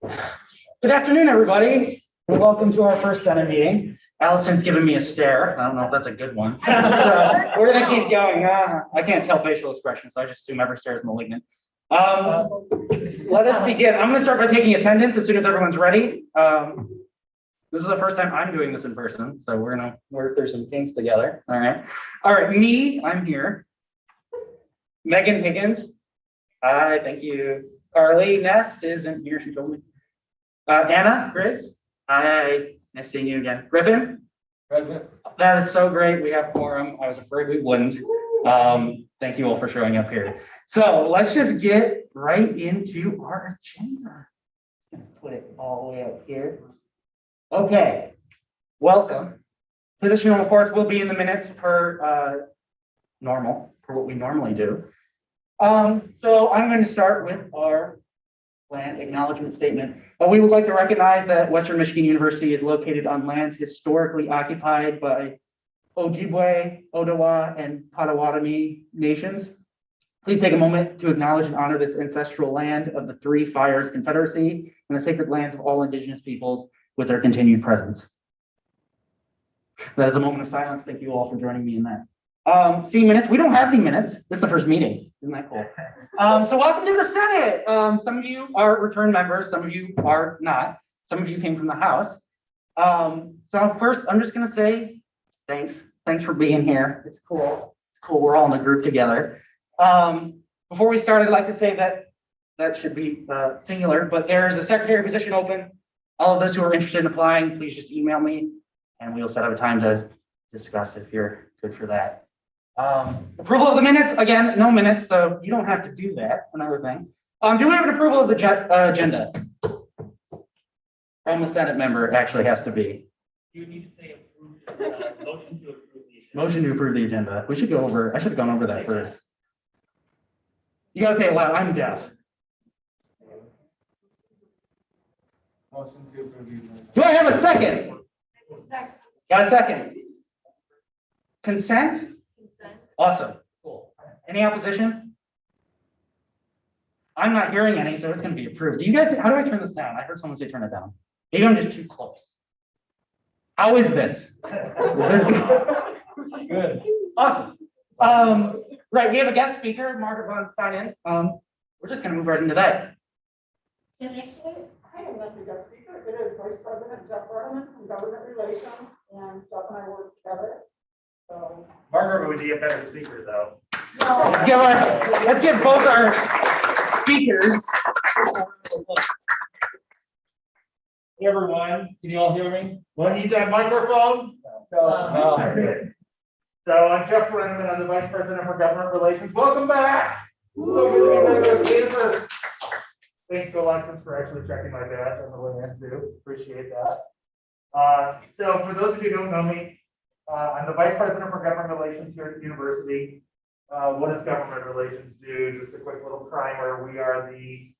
Good afternoon, everybody, and welcome to our first Senate meeting. Allison's giving me a stare. I don't know if that's a good one. So we're gonna keep going. I can't tell facial expressions, so I just assume every stare is malignant. Let us begin. I'm gonna start by taking attendance as soon as everyone's ready. This is the first time I'm doing this in person, so we're gonna work through some kinks together. All right. Me, I'm here. Megan Higgins. Hi, thank you. Carly Ness isn't here, she told me. Anna Griggs. Hi, nice seeing you again. Griffin. Present. That is so great. We have quorum. I was afraid we wouldn't. Thank you all for showing up here. So let's just get right into our agenda. I'm gonna put it all the way up here. Okay, welcome. Positional reports will be in the minutes per what we normally do. So I'm going to start with our land acknowledgement statement. We would like to recognize that Western Michigan University is located on lands historically occupied by Ojibwe, Ottawa, and Potawatomi nations. Please take a moment to acknowledge and honor this ancestral land of the Three Fires Confederacy and the sacred lands of all Indigenous peoples with their continued presence. That is a moment of silence. Thank you all for joining me in that. See minutes. We don't have any minutes. This is the first meeting. Isn't that cool? So welcome to the Senate. Some of you are return members. Some of you are not. Some of you came from the House. So first, I'm just gonna say thanks. Thanks for being here. It's cool. It's cool. We're all in a group together. Before we start, I'd like to say that should be singular, but there's a secretary position open. All of those who are interested in applying, please just email me, and we'll set up a time to discuss if you're good for that. Approval of the minutes, again, no minutes, so you don't have to do that. Another thing. Do we have an approval of the agenda? From the Senate member, it actually has to be. You need to say approved, motion to approve the agenda. Motion to approve the agenda. We should go over, I should have gone over that first. You gotta say it loud, I'm deaf. Motion to approve the agenda. Do I have a second? Got a second? Consent? Awesome, cool. Any opposition? I'm not hearing any, so it's gonna be approved. Do you guys, how do I turn this down? I heard someone say turn it down. Maybe I'm just too close. How is this? Is this good? Good. Awesome. Right, we have a guest speaker, Margaret Von Steinen. We're just gonna move right into that. And actually, I am not the guest speaker. It is Vice President Jeff Berman from Government Relations, and Jeff and I work together. So, Margaret would be a better speaker, though. Let's give both our speakers. Hey everyone, can you all hear me? Well, need that microphone? No. So I'm Jeff Brennan, I'm the Vice President for Government Relations. Welcome back. So good to be back. Thanks to Alexis for actually checking my badge on the way in too. Appreciate that. So for those of you who don't know me, I'm the Vice President for Government Relations here at the university. What does government relations do? Just a quick little primer. We are the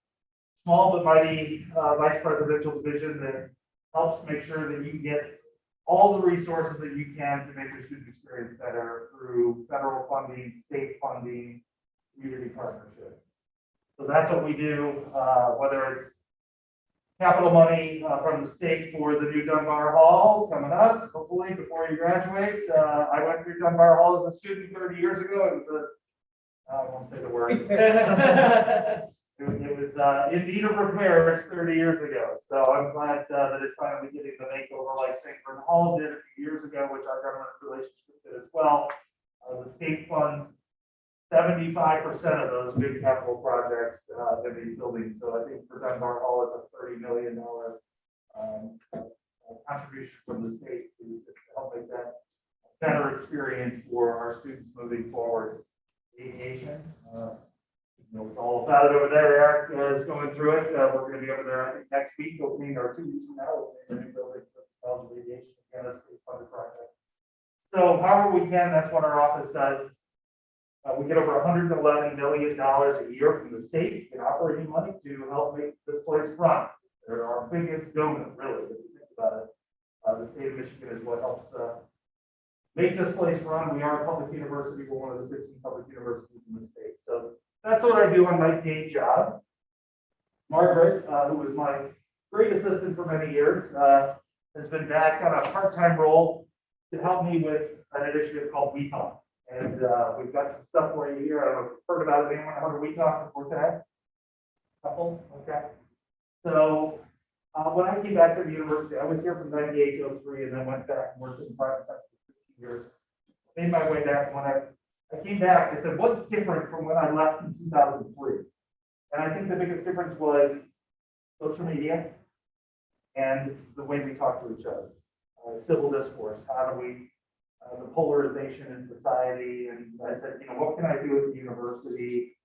small but mighty vice presidential division that helps make sure that you get all the resources that you can to make the student experience better through federal funding, state funding, community partnerships. So that's what we do, whether it's capital money from the state for the new Dunbar Hall coming up, hopefully before you graduate. I went through Dunbar Hall as a student 30 years ago. It was I won't say the word. It was in need of repairs 30 years ago. So I'm glad that it's finally getting the makeover like St. Bernard Hall did a few years ago, which our government relationship did as well. The state funds 75% of those big capital projects in these buildings. So I think for Dunbar Hall, it's a $30 million contribution from the state to help make that a better experience for our students moving forward. Aviation, it's all about it over there. Eric is going through it. We're going to be over there, I think, next week, opening our 2 weeks from now, opening a new building for College of Aviation, again, a state funded project. So however we can, that's what our office does. We get over $111 million a year from the state in operating money to help make this place run. They're our biggest donor, really, if you think about it. The state of Michigan is what helps make this place run. We are a public university. We're one of the 15 public universities in the state. So that's what I do on my day job. Margaret, who was my great assistant for many years, has been back on a part-time role to help me with an initiative called We Talk. And we've got some stuff for you here. I don't know if you've heard about it. Anyone heard of We Talk before today? Couple, okay. So when I came back to the university, I was here from 98 to 03 and then went back and worked in the private sector for 15 years. Made my way back. And when I came back, I said, what's different from when I left in 2003? And I think the biggest difference was social media and the way we talk to each other. Civil discourse, how do we, the polarization in society. And I said, what can I do at the university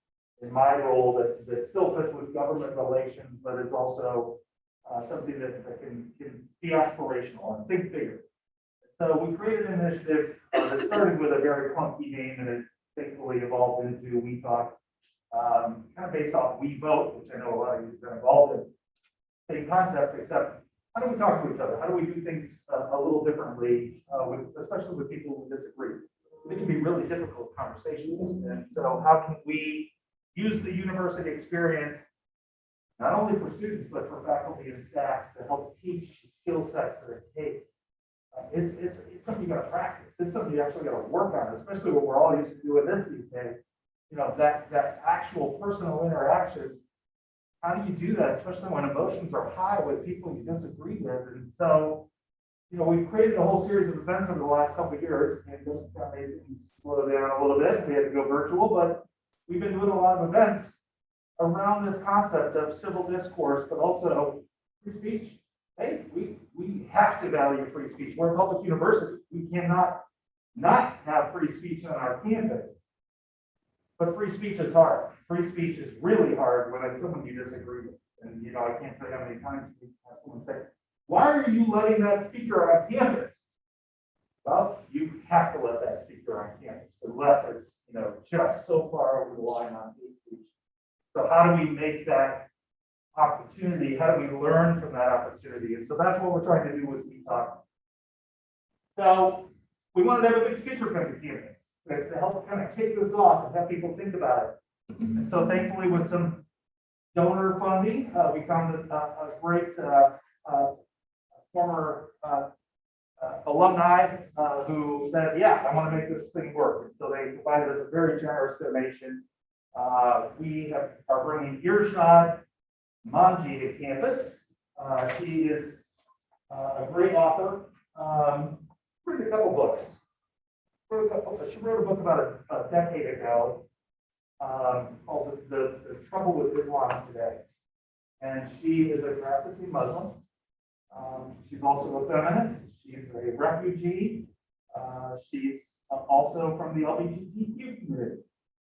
in my role that still fits with government relations, but is also something that can be aspirational and think bigger. So we created an initiative that started with a very clunky name and it thankfully evolved into We Talk, kind of based off We Vote, which I know a lot of you have been involved in. Same concept, except how do we talk to each other? How do we do things a little differently, especially with people who disagree? It can be really difficult conversations. And so how can we use the university experience, not only for students, but for faculty and staff to help teach the skill sets that it takes? It's something you got to practice. It's something you actually got to work on, especially when we're all used to doing this these days. That actual personal interaction. How do you do that, especially when emotions are high with people you disagree with? And so, we've created a whole series of events over the last couple of years, and this kind of made things slow down a little bit. We had to go virtual, but we've been doing a lot of events around this concept of civil discourse, but also free speech. Hey, we have to value free speech. We're a public university. We cannot not have free speech on our campus. But free speech is hard. Free speech is really hard when it's someone you disagree with. And, I can't tell you how many times you have someone say, why are you letting that speaker on campus? Well, you have to let that speaker on campus unless it's, just so far over the line on hate speech. So how do we make that opportunity? How do we learn from that opportunity? And so that's what we're trying to do with We Talk. So we wanted to have a big speaker come to campus to help kind of kick this off and have people think about it. And so thankfully with some donor funding, we found a great former alumni who said, yeah, I want to make this thing work. And so they provided us a very generous donation. We are bringing Irshad Manji to campus. She is a great author. Written a couple books. She wrote a book about a decade ago called the Trouble with Islam Today. And she is a practicing Muslim. She's also a feminist. She's a refugee. She's also from the LGBTQ community.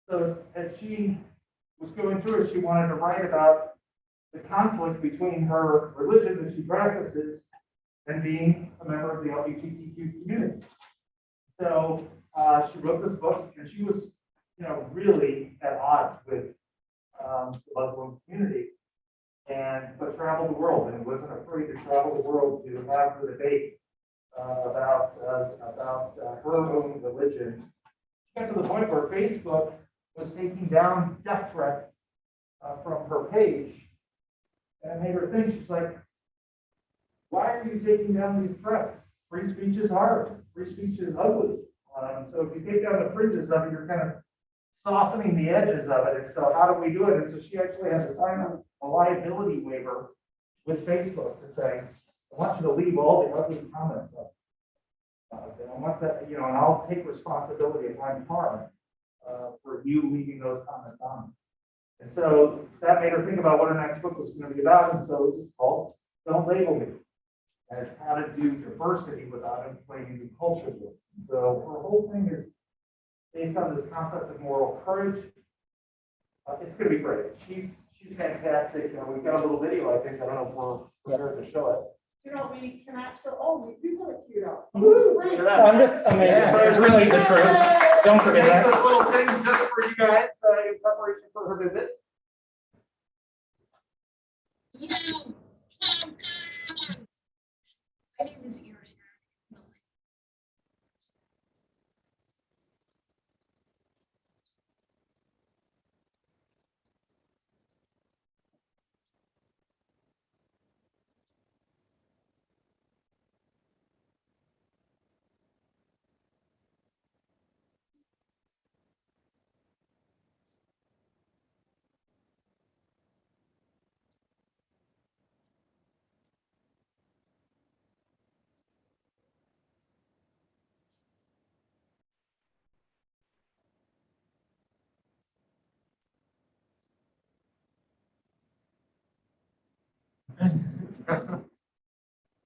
So as she was going through it, she wanted to write about the conflict between her religion that she practices and being a member of the LGBTQ community. So she wrote this book, and she was, really at odds with the Muslim community, but traveled the world and wasn't afraid to travel the world to have the debate about her own religion. She got to the point where Facebook was taking down death threats from her page, and it made her think. She's like, why are you taking down these threats? Free speech is hard. Free speech is ugly. So if you take down the fringes of it, you're kind of softening the edges of it. And so how do we do it? And so she actually had to sign a liability waiver with Facebook to say, I want you to leave all the ugly comments up. And I want that, and I'll take responsibility if I'm harmed for you leaving those comments on. And so that made her think about what her next book was going to be about. And so it was called Don't Label Me. And it's how to do diversity without inflating the culture war. So her whole thing is based on this concept of moral courage. It's going to be great. She's fantastic. We've got a little video, I think. I don't know if we're prepared to show it. We can actually, we do have a cute out. I'm just amazed. It's really the truth. Don't forget Make that. this little thing just for you guys in preparation for her visit. My name is Irshad.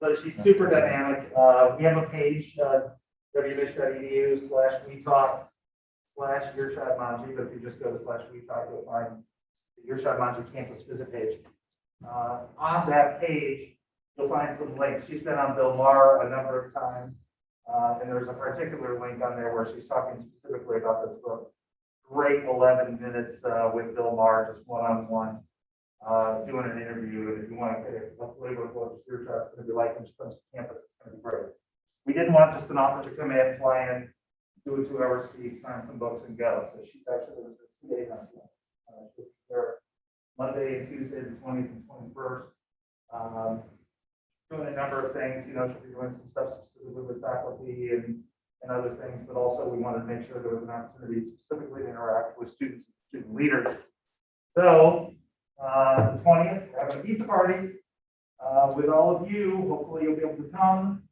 So she's super dynamic. We have a page, wmish.edu/wetalk/Earshot but if you just go to /wetalk, you'll find the Earshot Manji campus visit page. On that page, you'll find some links. She's been on Bill Maher a number of times. And there's a particular link on there where she's talking specifically about this book. Great 11 minutes with Bill Maher, just one-on-one, doing an interview. And if you want to get a flavor of what Earshot's going to be like when she comes to campus, it's going to be great. We didn't want just an author to come in, fly in, do a 2-hour speech, sign some books and go. So she's actually there for 2 days on campus. She's there Monday and Tuesday, the 20th and 21st. Doing a number of things, she'll be doing some stuff specifically with faculty and other things, but also we wanted to make sure there was an opportunity specifically to interact with students and student leaders. So, the 20th, we're having a pizza party with all of you. Hopefully you'll be able to come.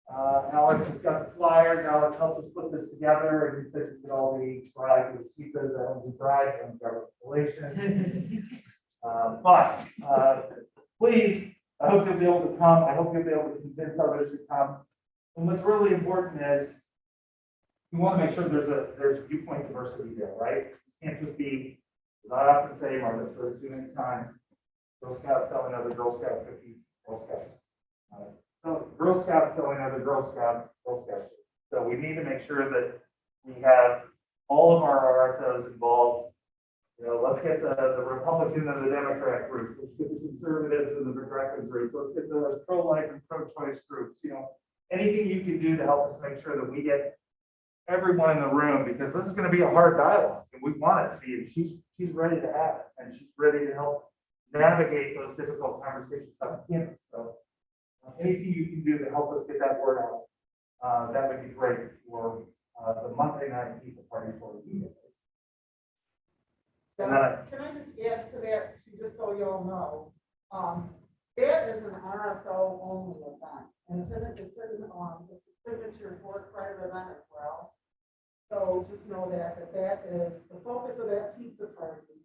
Alex has got the flyers. Alex helped us put this together, and he said you could all be bribed with pizzas that will be bribed from government relations. Please, I hope you'll be able to come. I hope you'll be able to convince others to come. And what's really important is we want to make sure there's viewpoint diversity there, right? It can't just be, as I often say, Margaret's heard it too many times, Girl Scouts selling other Girl Scout cookies, Girl Scouts. So Girl Scouts selling other Girl Scouts, Girl Scouts. So we need to make sure that we have all of our RSOs involved. Let's get the Republican and the Democrat groups. Let's get the conservatives and the progressive groups. Let's get the pro-life and pro-choice groups. Anything you can do to help us make sure that we get everyone in the room, because this is going to be a hard dialogue, and we want it to be. And she's ready to have it, and she's ready to help navigate those difficult conversations on campus. So, anything you can do to help us get that word out, that would be great for the Monday night pizza party for you. And then Can I just add to that, just so you all know, that is an RSO only event, and it's a signature board credit event as well. So just know that is, the focus of that pizza party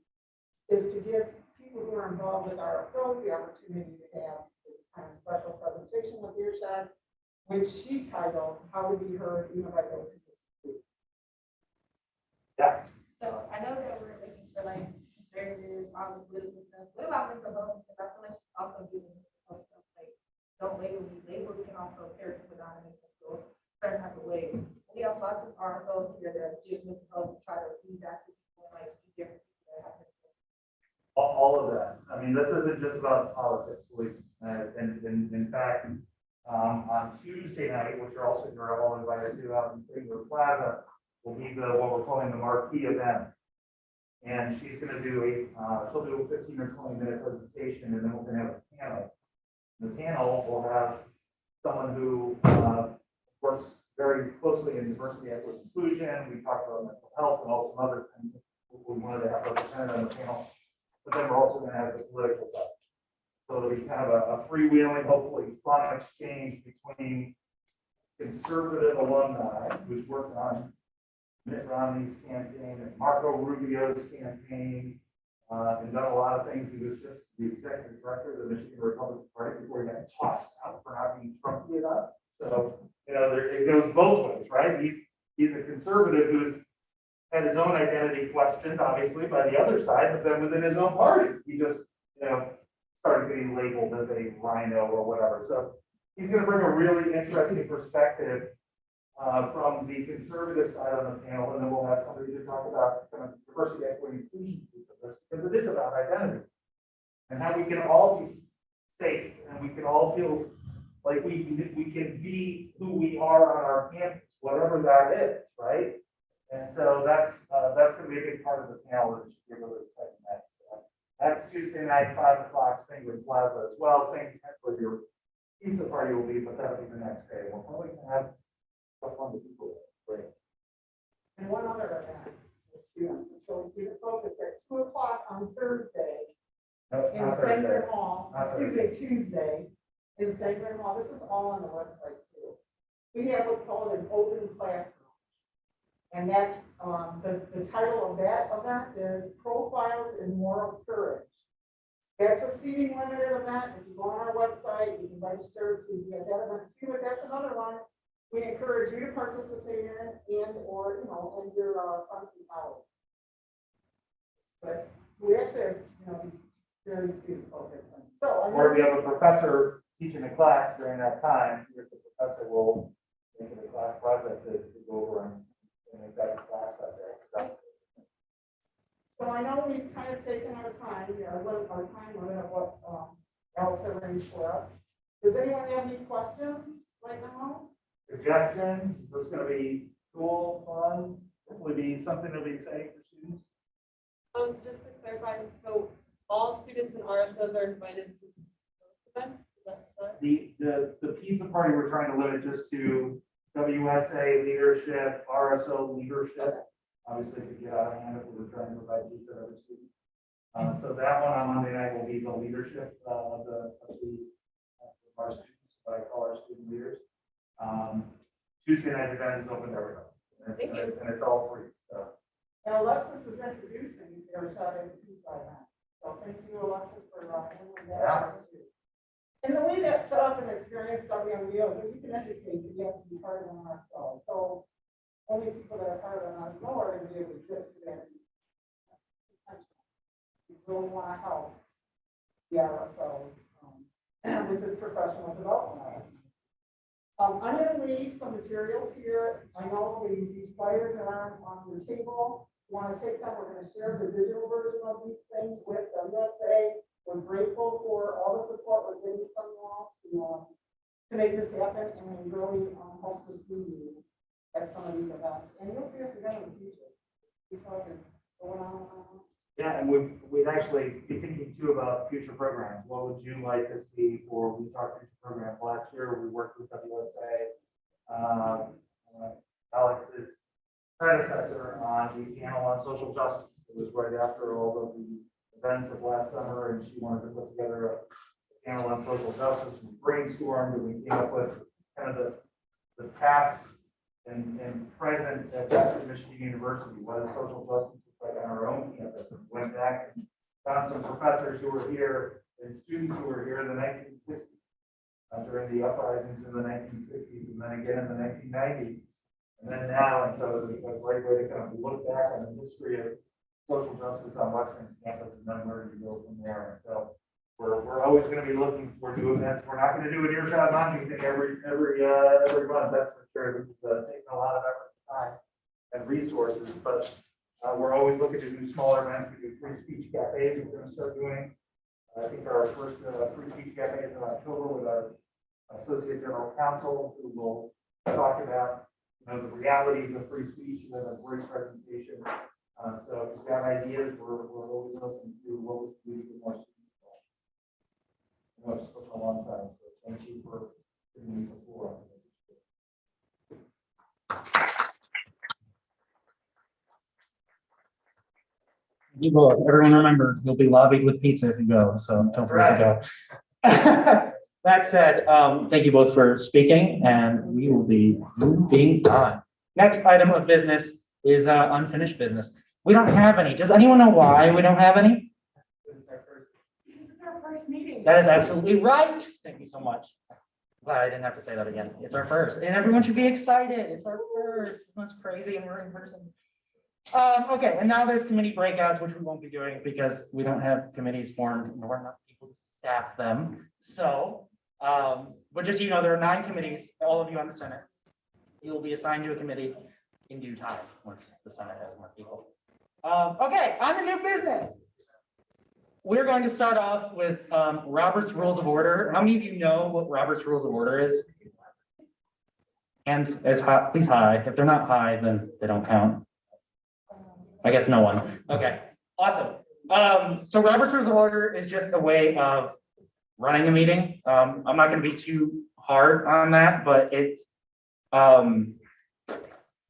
is to give people who are involved with RSOs the opportunity to have this kind of special presentation with Earshot, which she titled, How to Be Heard Even by Those Who Disagree. yes. So I know that we're looking for like conservative, all the political stuff. What about Mr. Bowman? Because I feel like she's also doing this stuff like, don't label me. Labels can also appear to put on a certain type of way. We have lots of RSOs here that give Mr. Bowman try to feed back to people, like different people that have this. All of that. I mean, this isn't just about politics, believe me. In fact, on Tuesday night, which you're all invited to out in Singular Plaza, will be what we're calling the marquee event. And she's going to do she'll do a 15 or 20 minute presentation, and then we're going to have a panel. The panel will have someone who works very closely in diversity, equity, inclusion. We talked about mental health and all some other things that we wanted to have represented on the panel. But then we're also going to have the political side. So it'll be kind of a freewheeling, hopefully fun exchange between conservative alumni who's worked on Mitt Romney's campaign and Marco Rubio's campaign, and done a lot of things. He was just the executive director of the Michigan Republican Party before he got tossed out for not being Trumpian enough. So, it goes both ways, right? He's a conservative who's had his own identity questioned, obviously, by the other side, but then within his own party, he just, started getting labeled as a rhino or whatever. So he's going to bring a really interesting perspective from the conservative side on the panel, and then we'll have somebody to talk about kind of diversity, equity, inclusion piece of this, because it is about identity and how we can all be safe and we can all feel like we can be who we are on our campus, whatever that is, right? And so that's going to be a big part of the panel, and it should be a really exciting night. That's Tuesday night, 5 o'clock, Singular Plaza as well. Same tent where your pizza party will be, but that'll be the next day. We're probably going to have fun with people. Great. And one other event, the students, which will student focus at 2 o'clock on Thursday No, in not Thursday. Sangram Hall, Not Tuesday in Sangram Hall. This is all on the website too. We have what's called an open classroom. And that's, the title of that event is Profiles in Moral Courage. It's a seating limited event. If you go on our website, you can register to be at that event too, but that's another one. We encourage you to participate in and or, in your friends and colleagues. But we actually have, these very student focused things. So I Or if you have a professor teaching a class during that time, the professor will make it a class project to go over and make that a class subject. So I know we've kind of taken our time, our time limit of what Alex arranged for us. Does anyone have any questions right now? Suggestions, is this gonna be cool, fun, hopefully be something that'll be exciting for students? Just to clarify, so all students and RSOs are invited to this event? Is that correct? The pizza party, we're trying to limit just to WSA leadership, RSO leadership. Obviously, if you get out of hand, if we were trying to provide pizza to other students. So that one on Monday night will be the leadership of our students, what I call our student leaders. Tuesday night event is open to everybody. Thank you. And it's all free, so. And Alexis is introducing their Saturday Pizza event. So thank you, Alexis, for handling that. And the way that's set up and experience WMBO is if you can educate, you have to be part of an RSO. So only people that are part of an RSO are going to be able to get to that. We really want to help the RSOs with this professional development. I'm going to leave some materials here. I know these flyers are on the table. Want to take them? We're going to share the digital version of these things with WSA. We're grateful for all the support we're getting from you all to make this happen, and we really hope to see you at some of these events. And you'll see us again in the future because it's going on. Yeah, and we'd actually be thinking too about future programs. What would you like to see for we talked future programs last year? We worked with WSA, Alex's predecessor on the panel on social justice. It was right after all of the events of last summer, and she wanted to put together a panel on social justice. We brainstormed and we came up with kind of the past and present at Western Michigan University. What is social justice like on our own campus? And went back and found some professors who were here and students who were here in the 1960s, during the uprisings in the 1960s, and then again in the 1990s, and then now. And so it's a great way to kind of look back on the history of social justice on Western campus and then where you go from there. And so we're always going to be looking for new events. We're not going to do an earshot on anything every month. That's for sure. This is taking a lot of effort, time, and resources, but we're always looking to do smaller events. We do free speech cafes. We're going to start doing. I think our first free speech cafe is in October with our Associate General Counsel, who will talk about the realities of free speech and a great presentation. So if you've got ideas, we're always open to what we can do to get more students involved. I know it's taken a long time, so thank you for giving me the floor. You both, everyone remember, you'll be lobbied with pizza if you go, so don't forget to go. That said, thank you both for speaking, and we will be moving on. Next item of business is unfinished business. We don't have any. Does anyone know why we don't have any? This is our first meeting. That is absolutely right. Thank you so much. Glad I didn't have to say that again. It's our first, and everyone should be excited. It's our first. Isn't this crazy? And we're in person. Okay, and now there's committee breakouts, which we won't be doing because we don't have committees formed, nor enough people to staff them. So, but just so you know, there are 9 committees, all of you on the Senate. You will be assigned to a committee in due time once the Senate has more people. Okay, on to new business. We're going to start off with Robert's Rules of Order. How many of you know what Robert's Rules of Order is? Hands as high, please high. If they're not high, then they don't count. I guess no one. Okay, awesome. So Robert's Rules of Order is just a way of running a meeting. I'm not going to be too hard on that, but it's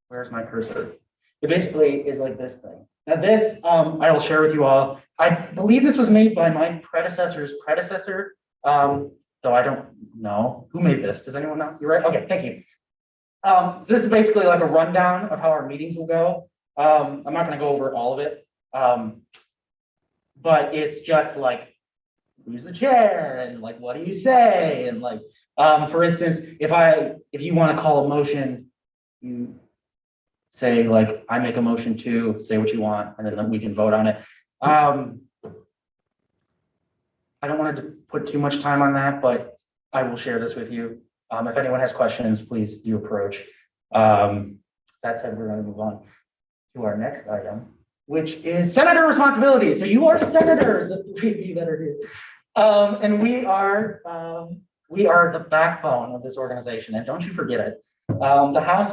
where's my cursor? It basically is like this thing. Now this, I will share with you all. I believe this was made by my predecessor's predecessor. Though I don't know who made this. Does anyone know? You're right. Okay, thank you. So this is basically like a rundown of how our meetings will go. I'm not going to go over all of it, but it's just like who's the chair and like, what do you say? And like, for instance, if you want to call a motion, you say like, I make a motion to say what you want, and then we can vote on it. I don't want to put too much time on that, but I will share this with you. If anyone has questions, please do approach. That said, we're going to move on to our next item, which is senator responsibilities. So you are senators, the three of you that are here. And we are the backbone of this organization. And don't you forget it. The House,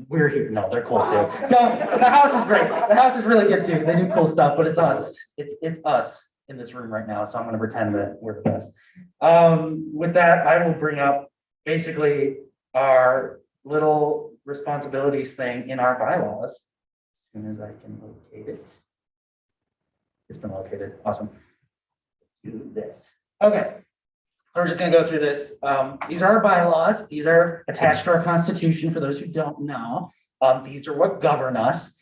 we're here. No, they're cool too. No, the House is great. The House is really good too. They do cool stuff, but it's us. It's us in this room right now. So I'm going to pretend that we're the best. With that, I will bring up basically our little responsibilities thing in our bylaws. As soon as I can locate it. It's been located. Awesome. Do this. Okay. So we're just going to go through this. These are our bylaws. These are attached to our Constitution for those who don't know. These are what govern us.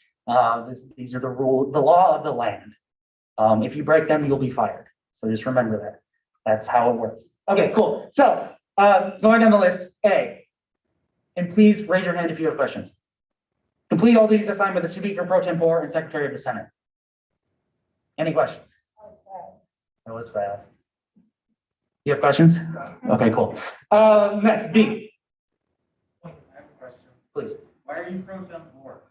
These are the law of the land. If you break them, you'll be fired. So just remember that. That's how it works. Okay, cool. So going down the list, A, and please raise your hand if you have questions. Complete all duties assigned by the Speaker Pro Tempore and Secretary of the Senate. Any questions? That was fast. You have questions? Okay, cool. Next, B. I have a question. Please. Why are you pro tempore?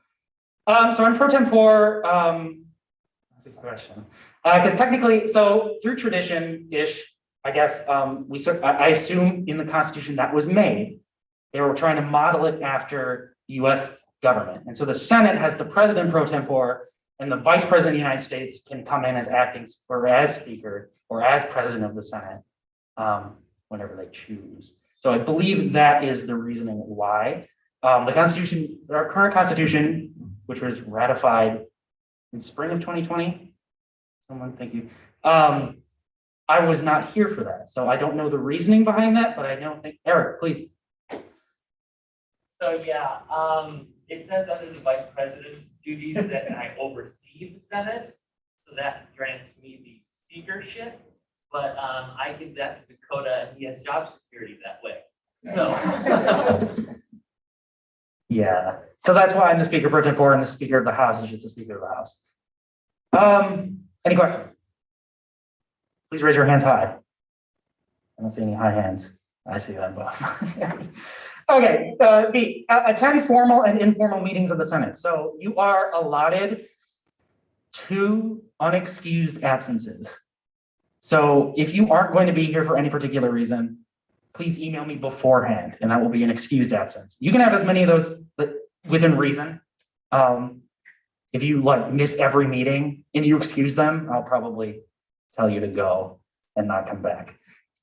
So I'm pro tempore. That's a good question. Because technically, so through tradition-ish, I guess I assume in the Constitution that was made, they were trying to model it after U.S. government, and so the Senate has the president pro tempore, and the vice president of the United States can come in as acting or as speaker or as president of the Senate whenever they choose. So I believe that is the reasoning why the Constitution, our current Constitution, which was ratified in spring of 2020. Someone, thank you. I was not here for that, so I don't know the reasoning behind that, but I don't think, Eric, please. So yeah, it says under the vice president's duties that I oversee the Senate, so that grants me the speakership. But I give that to Dakota, and he has job security that way. So Yeah, so that's why I'm the Speaker pro tempore, and the Speaker of the House is just the Speaker of the House. Any questions? Please raise your hands high. I don't see any high hands. I see them both. Okay, B, attend formal and informal meetings of the Senate. So you are allotted 2 unexcused absences. So if you aren't going to be here for any particular reason, please email me beforehand, and that will be an excused absence. You can have as many of those within reason. If you like miss every meeting and you excuse them, I'll probably tell you to go and not come back.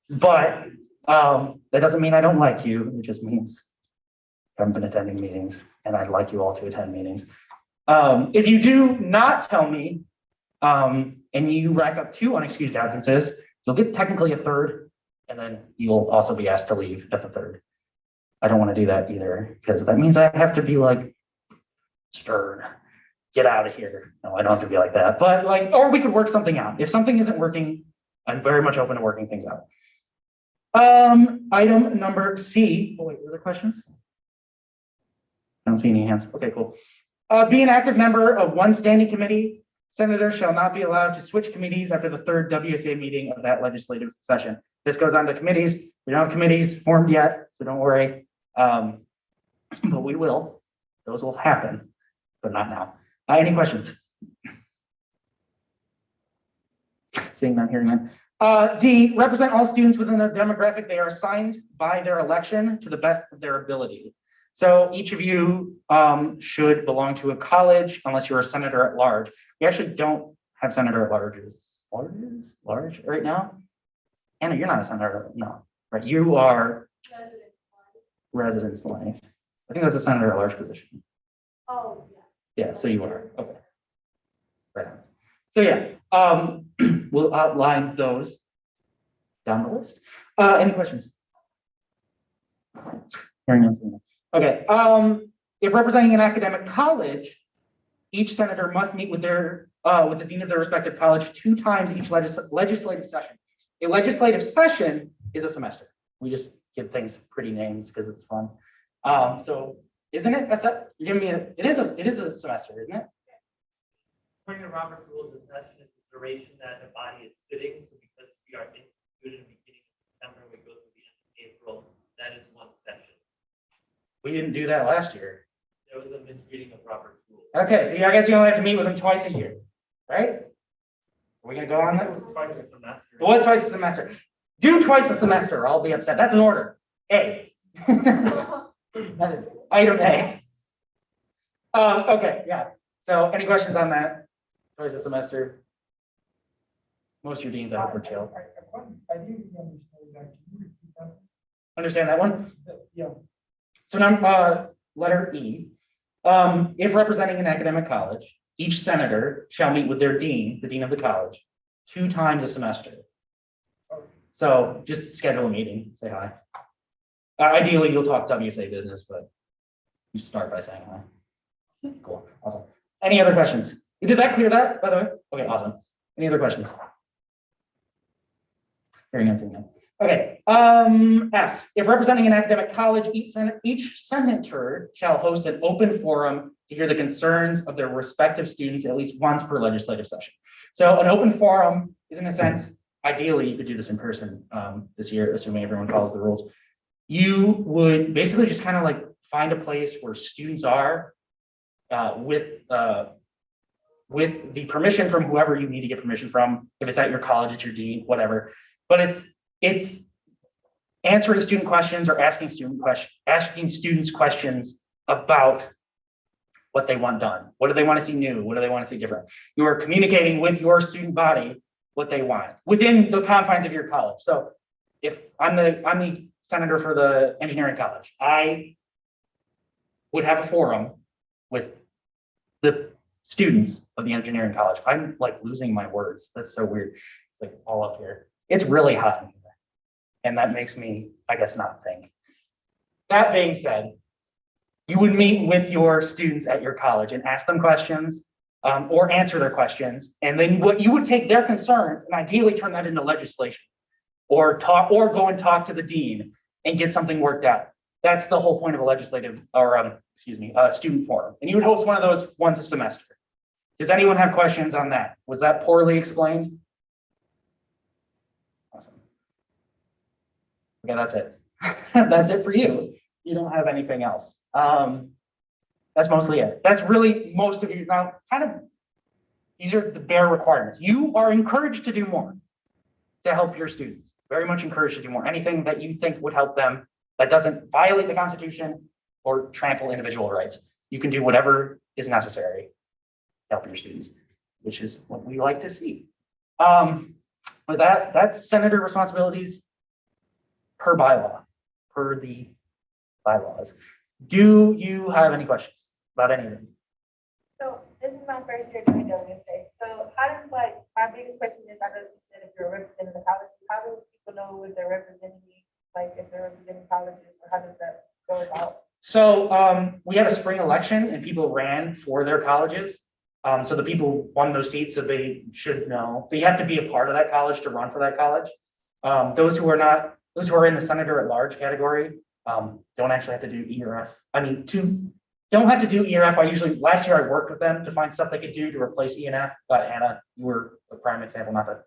But that doesn't mean I don't like you. It just means I haven't been attending meetings, and I'd like you all to attend meetings. If you do not tell me, and you rack up 2 unexcused absences, you'll get technically a 3rd, and then you'll also be asked to leave at the 3rd. I don't want to do that either, because that means I have to be like stern. Get out of here. No, I don't have to be like that. But like, or we could work something out. If something isn't working, I'm very much open to working things out. Item number C. Oh wait, were there questions? I don't see any hands. Okay, cool. Be an active member of one standing committee. Senators shall not be allowed to switch committees after the 3rd WSA meeting of that legislative session. This goes on to committees. We don't have committees formed yet, so don't worry. But we will. Those will happen, but not now. Any questions? Seeing none, hearing none. D, represent all students within the demographic they are assigned by their election to the best of their ability. So each of you should belong to a college unless you're a senator at large. We actually don't have senator at large right now. Anna, you're not a senator, no, right? You are residence life. I think that's a senator at large position. Oh, yeah. Yeah, so you are, okay. Right on. So yeah, we'll outline those down the list. Any questions? Hearing none. Okay, if representing an academic college, each senator must meet with their with the dean of their respective college 2 times each legislative session. A legislative session is a semester. We just give things pretty names because it's fun. So isn't it, you're giving me it is a semester, isn't it? According to Robert's rules, the session is the duration that the body is sitting. So because we are instituted in the beginning of September, we go to the end of April, that is 1 session. We didn't do that last year. There was a misreading of Robert's rules. Okay, so I guess you only have to meet with them twice a year, right? Are we gonna go on that? It was twice a semester. It was twice a semester. Do twice a semester, or I'll be upset. That's an order. A. That is item A. Okay, yeah. So any questions on that? Twice a semester. Most of your deans, I hope, are chill. I do understand that. Can you repeat that? Understand that one? Yeah. So now, letter E. If representing an academic college, each senator shall meet with their dean, the dean of the college, 2 times a semester. So just schedule a meeting, say hi. Ideally, you'll talk WSA business, but you start by saying hi. Cool, awesome. Any other questions? Did that clear that, by the way? Okay, awesome. Any other questions? Hearing none. Okay, F, if representing an academic college, each senator shall host an open forum to hear the concerns of their respective students at least once per legislative session. So an open forum is, in a sense, ideally, you could do this in person this year, assuming everyone follows the rules. You would basically just kind of like find a place where students are with the permission from whoever you need to get permission from. If it's at your college, it's your dean, whatever. But it's answering student questions or asking students questions about what they want done. What do they want to see new? What do they want to see different? You are communicating with your student body what they want within the confines of your college. So if I'm the senator for the engineering college, I would have a forum with the students of the engineering college. I'm like losing my words. That's so weird. It's like all up here. It's really hot in here. And that makes me, I guess, not think. That being said, you would meet with your students at your college and ask them questions or answer their questions. And then what you would take their concerns and ideally turn that into legislation or go and talk to the dean and get something worked out. That's the whole point of a legislative or student forum. And you would host one of those once a semester. Does anyone have questions on that? Was that poorly explained? Awesome. Okay, that's it. That's it for you. You don't have anything else. That's mostly it. That's really most of you. Now, these are the bare requirements. You are encouraged to do more to help your students. Very much encouraged to do more. Anything that you think would help them that doesn't violate the Constitution or trample individual rights. You can do whatever is necessary to help your students, which is what we like to see. With that, that's senator responsibilities per bylaw, per the bylaws. Do you have any questions about any of them? So this is my first year doing WSA. So how does my biggest question is, I know you said if you're representing the colleges, how do people know if they're representing, if they're representing colleges, or how does that go about? So we had a spring election and people ran for their colleges. So the people won those seats, so they should know. But you have to be a part of that college to run for that college. Those who are in the senator at large category don't actually have to do ERF. Don't have to do ERF. Last year I worked with them to find stuff they could do to replace ENF. Anna, you were a prime example, not to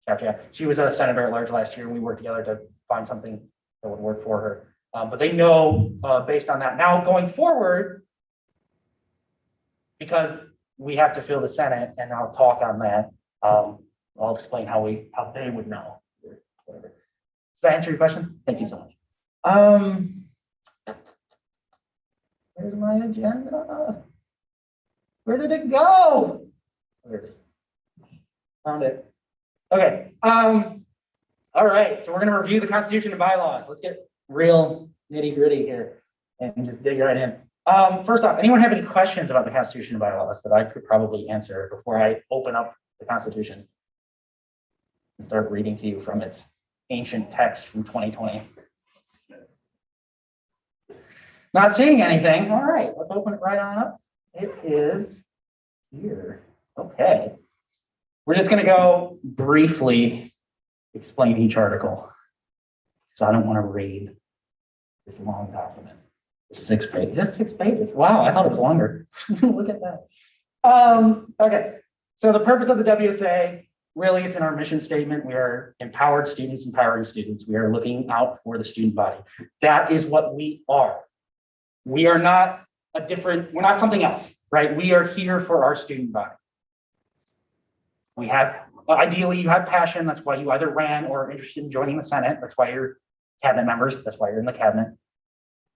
capture you. She was a senator at large last year and we worked together to find something that would work for her. But they know based on that. Now going forward, because we have to fill the Senate, and I'll talk on that. I'll explain how they would know. Or whatever. Does that answer your question? Thank you so much. Where's my agenda? Where did it go? There it is. Found it. Okay. All right. So we're going to review the Constitution and bylaws. Let's get real nitty-gritty here and just dig right in. First off, anyone have any questions about the Constitution and bylaws that I could probably answer before I open up the Constitution and start reading to you from its ancient text from 2020? Not seeing anything. All right, let's open it right on up. It is here. Okay. We're just gonna go briefly explain each article. Because I don't want to read this long document. 6 pages, just 6 pages. Wow, I thought it was longer. Look at that. Okay, so the purpose of the WSA, really, it's in our mission statement. We are empowered students, empowering students. We are looking out for the student body. That is what we are. We are not we're not something else, right? We are here for our student body. We have, ideally, you have passion. That's why you either ran or are interested in joining the Senate. That's why you're cabinet members. That's why you're in the cabinet.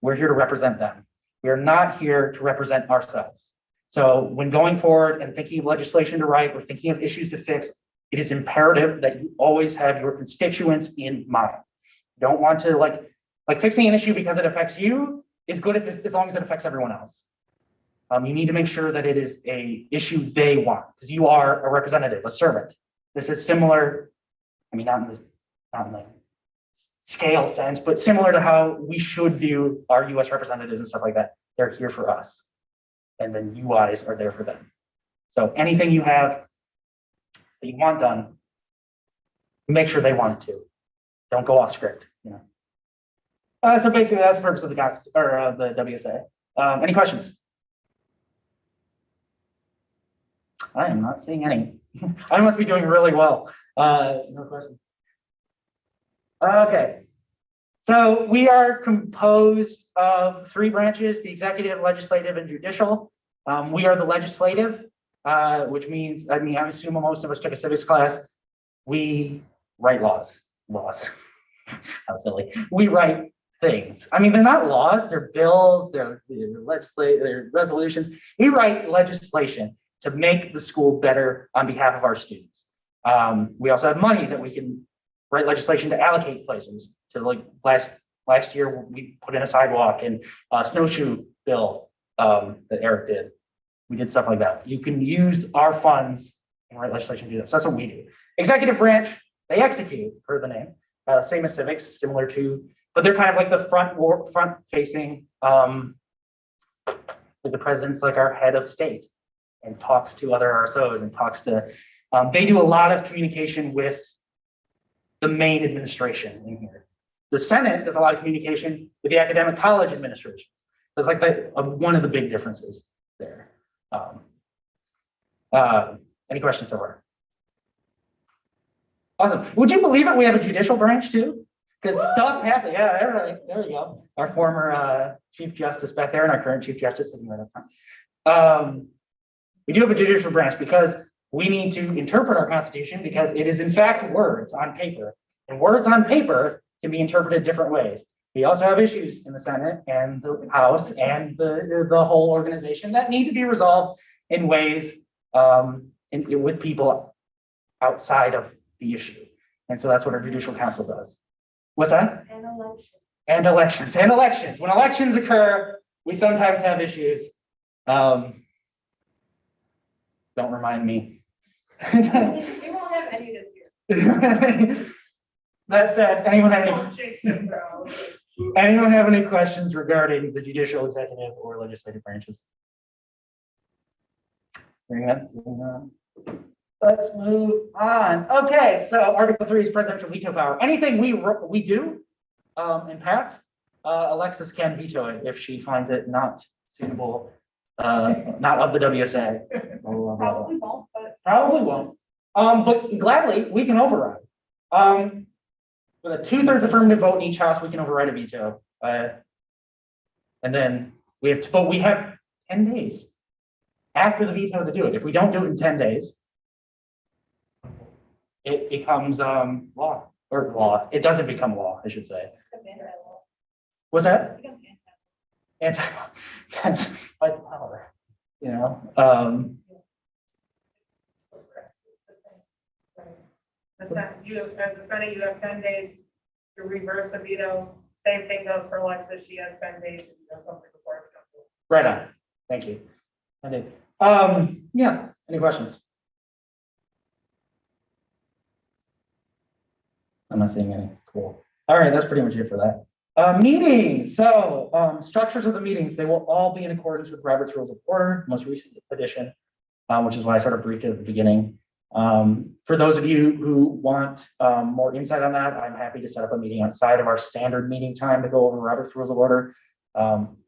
We're here to represent them. We are not here to represent ourselves. So when going forward and thinking of legislation to write or thinking of issues to fix, it is imperative that you always have your constituents in mind. You don't want to like fixing an issue because it affects you is good as long as it affects everyone else. You need to make sure that it is a issue they want, because you are a representative, a servant. This is similar, I mean, not in the scale sense, but similar to how we should view our US representatives and stuff like that. They're here for us. And then you guys are there for them. So anything you have that you want done, make sure they want it to. Don't go off script, you know. So basically that's the purpose of the WSA. Any questions? I am not seeing any. I must be doing really well. No questions. Okay. So we are composed of 3 branches: the executive, legislative, and judicial. We are the legislative, which means, I assume most of us took a civics class. We write laws. How silly. We write things. I mean, they're not laws, they're bills, they're resolutions. We write legislation to make the school better on behalf of our students. We also have money that we can write legislation to allocate places. To like last year, we put in a sidewalk and a snowshoe bill that Eric did. We did stuff like that. You can use our funds and write legislation to do this. That's what we do. Executive branch, they execute per the name. Same as civics, similar to, but they're kind of like the front facing, like the president's like our head of state and talks to other RSOs and talks to, they do a lot of communication with the main administration in here. The Senate does a lot of communication with the academic college administration. That's like one of the big differences there. Any questions so far? Awesome. Would you believe it? We have a judicial branch too? Because stuff happens. Yeah, everybody. There you go. Our former Chief Justice back there and our current Chief Justice sitting right up front. We do have a judicial branch because we need to interpret our Constitution because it is in fact words on paper. And words on paper can be interpreted different ways. We also have issues in the Senate and the House and the whole organization that need to be resolved in ways with people outside of the issue. And so that's what our Judicial Council does. What's that? And election. And elections. And elections. When elections occur, we sometimes have issues. Don't remind me. We won't have any this year. That said, anyone have any questions regarding the judicial, executive, or legislative branches? Let's move on. Okay, so Article 3 is presidential veto power. Anything we do and pass, Alexis can veto it if she finds it not suitable, not of the WSA. Probably won't, but. Probably won't. But gladly, we can override. With a 2/3 affirmative vote in each house, we can override a veto. And then we have 10 days after the veto to do it. If we don't do it in 10 days, it becomes law. It doesn't become law, I should say. What's that? That's by power, you know. As the Senate, you have 10 days to reverse the veto. Same thing goes for Alexis. She has 10 days to do something before the council. Right on. Thank you. I did. Yeah. Any questions? I'm not seeing any. Cool. All right. That's pretty much it for that. Meetings. So structures of the meetings, they will all be in accordance with Robert's Rules of Order, most recent edition. which is why I sort of briefed it at the beginning. For those of you who want more insight on that, I'm happy to set up a meeting outside of our standard meeting time to go over Robert's Rules of Order.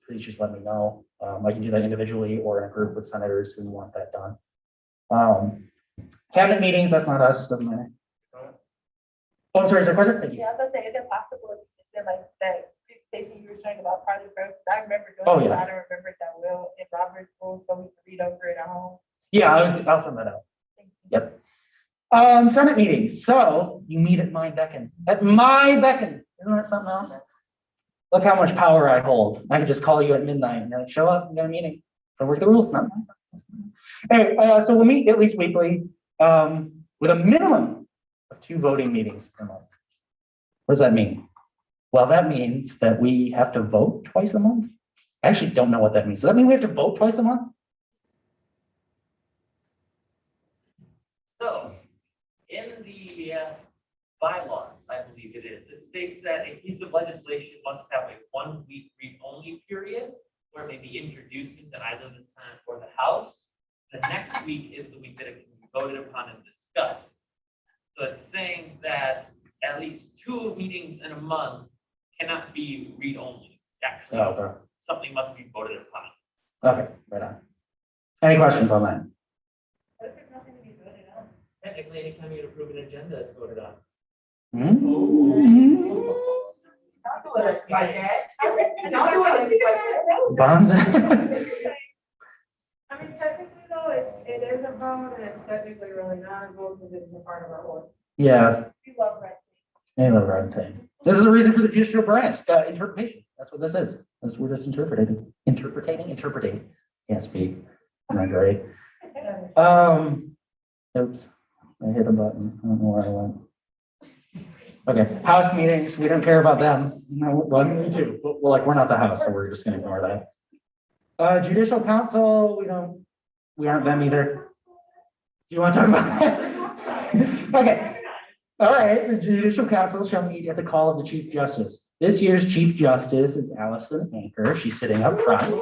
Please just let me know. I can do that individually or in a group with senators who want that done. Cabinet meetings, that's not us, doesn't matter. Oh, I'm sorry, is there a question? Thank you. Yeah, I was gonna say, is it possible if you said like that presentation you were showing about Project Growth? I remember Oh, doing it, yeah. I don't remember that well in Robert's rules, so we can read over it at home. Yeah, I'll send that out. Thank you. Yep. Senate meetings. So you meet at my beckon. At my beckon. Isn't that something else? Look how much power I hold. I can just call you at midnight and you're like, show up, we got a meeting. I work the rules, not mine. Anyway, so we'll meet at least weekly, with a minimum of 2 voting meetings per month. What does that mean? Well, that means that we have to vote twice a month. I actually don't know what that means. Does that mean we have to vote twice a month? So, in the bylaws, I believe it is, it states that a piece of legislation must have a 1-week read-only period where it may be introduced into either the Senate or the House. The next week is the week that it can be voted upon and discussed. So it's saying that at least 2 meetings in a month cannot be read-only. Actually, Oh, okay. something must be voted upon. Okay, right on. Any questions on that? What if there's nothing to be voted on? Technically, anytime you approve an agenda, it's voted on. Hmm? Don't do it like that. Don't do it like that. Bonds? I mean, technically though, it is a vote and it's technically really not a vote because it's a part of our order. Yeah, We love red. I love red tape. This is the reason for the judicial branch, interpretation. That's what this is. We're just interpreting. Can't speak. I'm not great. Oops, I hit a button. I don't know where I went. Okay, house meetings, we don't care about them. No, well, me too. Well, like, we're not the house, so we're just gonna ignore that. Judicial council, we aren't them either. Do you want to talk about that? Okay. All right, the judicial council shall meet at the call of the chief justice. This year's chief justice is Allison Anchor. She's sitting up front.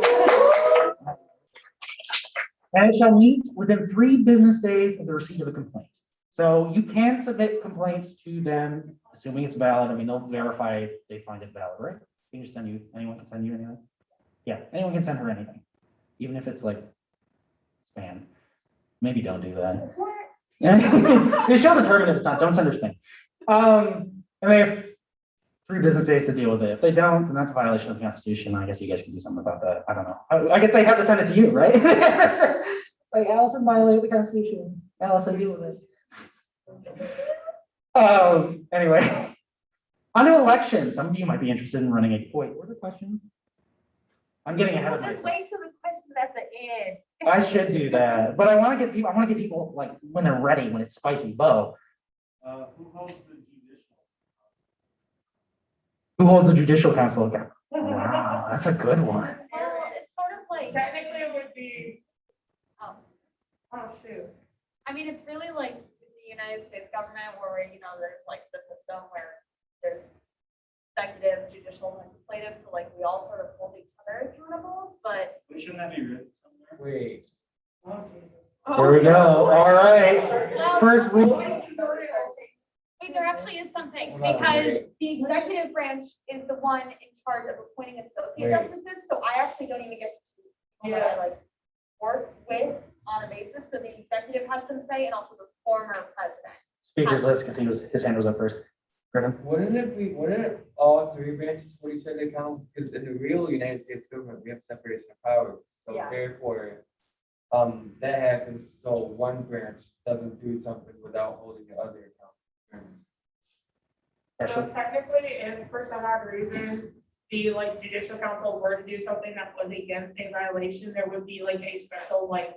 And it shall meet within 3 business days of the receipt of a complaint. So you can submit complaints to them, assuming it's valid. I mean, they'll verify they find it valid, right? They can just send you, anyone can send you anything? Yeah, anyone can send her anything, even if it's like spam. Maybe don't do that. You shall determine if it's not, don't send her spam. And they have 3 business days to deal with it. If they don't, then that's a violation of the Constitution. I guess you guys can do something about that. I don't know. I guess they have to send it to you, right? It's like, Allison violated the Constitution. Allison, deal with it. Anyway, on to elections. Some of you might be interested in running a, wait, what are the questions? I'm getting ahead of Just myself. wait till the questions at the end. I should do that, but I want to get people like when they're ready, when it's spicy. Bo. Who holds the judicial council account? Wow, that's a good one. Well, it's sort of like, Technically, it would be, um, oh, shoot. I mean, it's really like the United States government where, you know, there's like the system where there's executive, judicial, legislative, so like we all sort of hold each other accountable, but. Shouldn't that be written somewhere? Wait. Oh, Jesus. There we go. All right. First rule. Wait, there actually is something, because the executive branch is the one in charge of appointing associate Right. justices, so I actually don't even get to choose people that I like work with on a basis, so the executive has some say, and also the former president. Speaker's list, because his hand was up first. Griffin? Wouldn't all 3 branches hold each other accountable? Because in the real United States government, we have separation of powers. So Yeah. therefore, that happens, so one branch doesn't do something without holding the other accountable. So technically, if for some odd reason, the like judicial council were to do something that was against a violation, there would be like a special like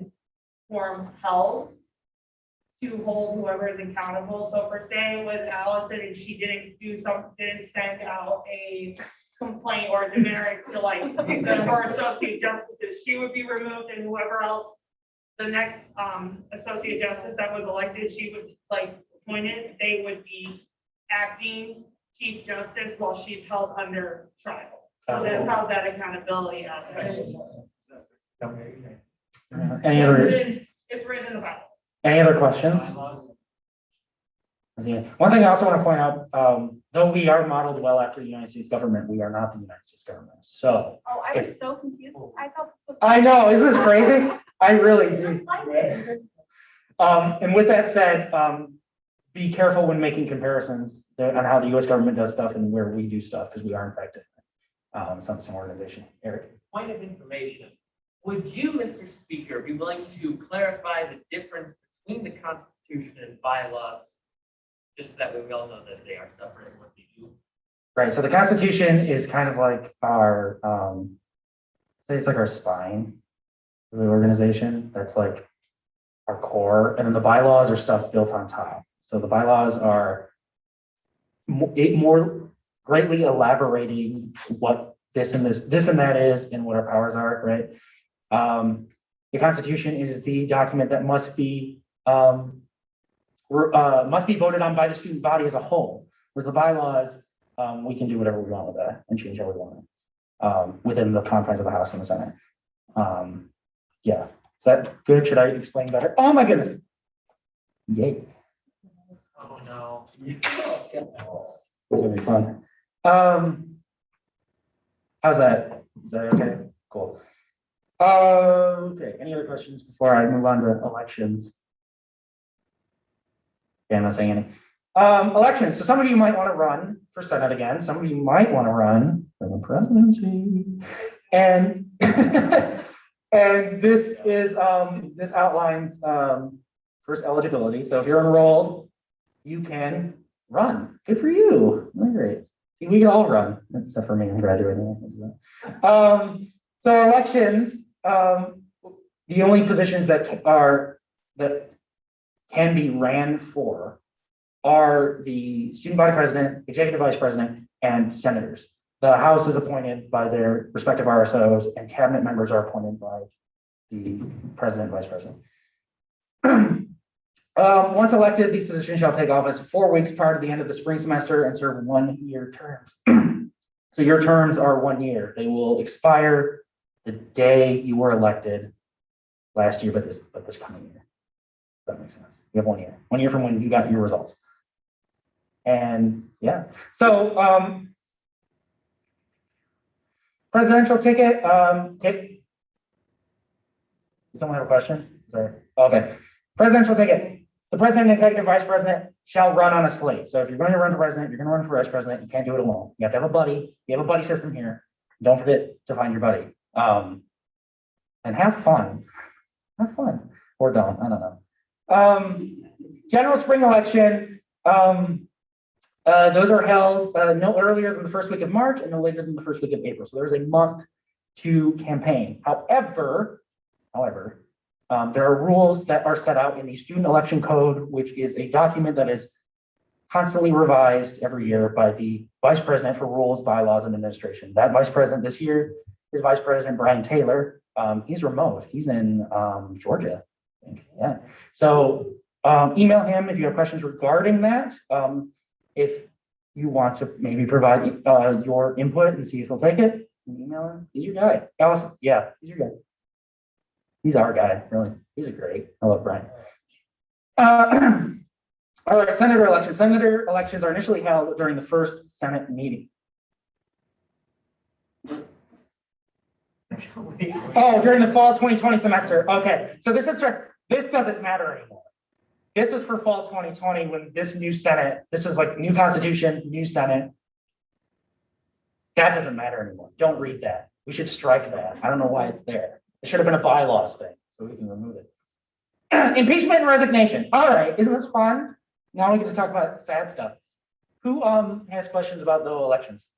forum held to hold whoever is accountable. So for say it was Allison and she didn't send out a complaint or a demerit to like her associate justices, she would be removed, and whoever else, the next associate justice that was elected, she would like appointed, they would be acting chief justice while she's held under trial. So that's how that accountability aspect. Any other? It It's written in the Bible. Any other questions? Yeah. One thing I also want to point out, though we are modeled well after the United States government, we are not the United States government. So Oh, I was so confused. I thought this was. I know, isn't this crazy? I really do. And with that said, be careful when making comparisons on how the US government does stuff and where we do stuff, because we are in fact different. It's not the same organization. Eric? Point of information. Would you, Mr. Speaker, be willing to clarify the difference between the Constitution and bylaws? Just that way we all know that they are separate and what they do. Right, so the Constitution is kind of like our, say it's like our spine of the organization. That's like our core, and then the bylaws are stuff built on top. So the bylaws are more greatly elaborating what this and that is and what our powers are, right? The Constitution is the document that must be voted on by the student body as a whole, whereas the bylaws, we can do whatever we want with that and change how we want it within the confines of the House and the Senate. Yeah, is that good? Should I explain better? Oh my goodness. Yay. Oh, no. It's gonna be fun. How's that? Is that okay? Cool. Okay, any other questions before I move on to elections? Yeah, I'm not saying any. Elections. So some of you might want to run for Senate again. Some of you might want to run for the presidency. And and this is this outlines first eligibility. So if you're enrolled, you can run. Good for you. Great. We can all run, except for me. I'm graduating. So elections. The only positions that can be ran for are the student body president, executive vice president, and senators. The House is appointed by their respective RSOs, and cabinet members are appointed by the president, vice president. Once elected, these positions shall take office 4 weeks prior to the end of the spring semester and serve 1-year terms. So your terms are 1 year. They will expire the day you were elected last year, but this coming year. That makes sense. You have 1 year. 1 year from when you got your results. And yeah, so presidential ticket. Does someone have a question? Sorry. Okay. Presidential ticket. The president and executive vice president shall run on a slate. So if you're going to run for president, you're going to run for vice president. You can't do it alone. You have to have a buddy. You have a buddy system here. Don't forget to find your buddy. And have fun. Have fun. Or don't. I don't know. General spring election. Those are held no earlier than the first week of March and no later than the first week of April. So there's a month to campaign. However, there are rules that are set out in the Student Election Code, which is a document that is constantly revised every year by the Vice President for Rules, Bylaws, and Administration. That Vice President this year is Vice President Brian Taylor. He's remote. He's in Georgia, I think. Yeah. So email him if you have questions regarding that. If you want to maybe provide your input and see if he'll take it, email him. He's your guy. Allison, yeah, he's your guy. He's our guy, really. He's a great. I love Brian. All right, senator elections. Senator elections are initially held during the first Senate meeting. Oh, during the fall 2020 semester. Okay, so this doesn't matter anymore. This is for fall 2020 when this new Senate, this is like new Constitution, new Senate. That doesn't matter anymore. Don't read that. We should strike that. I don't know why it's there. It should have been a bylaws thing, so we can remove it. Impeachment and resignation. All right, isn't this fun? Now we get to talk about sad stuff. Who has questions about the elections?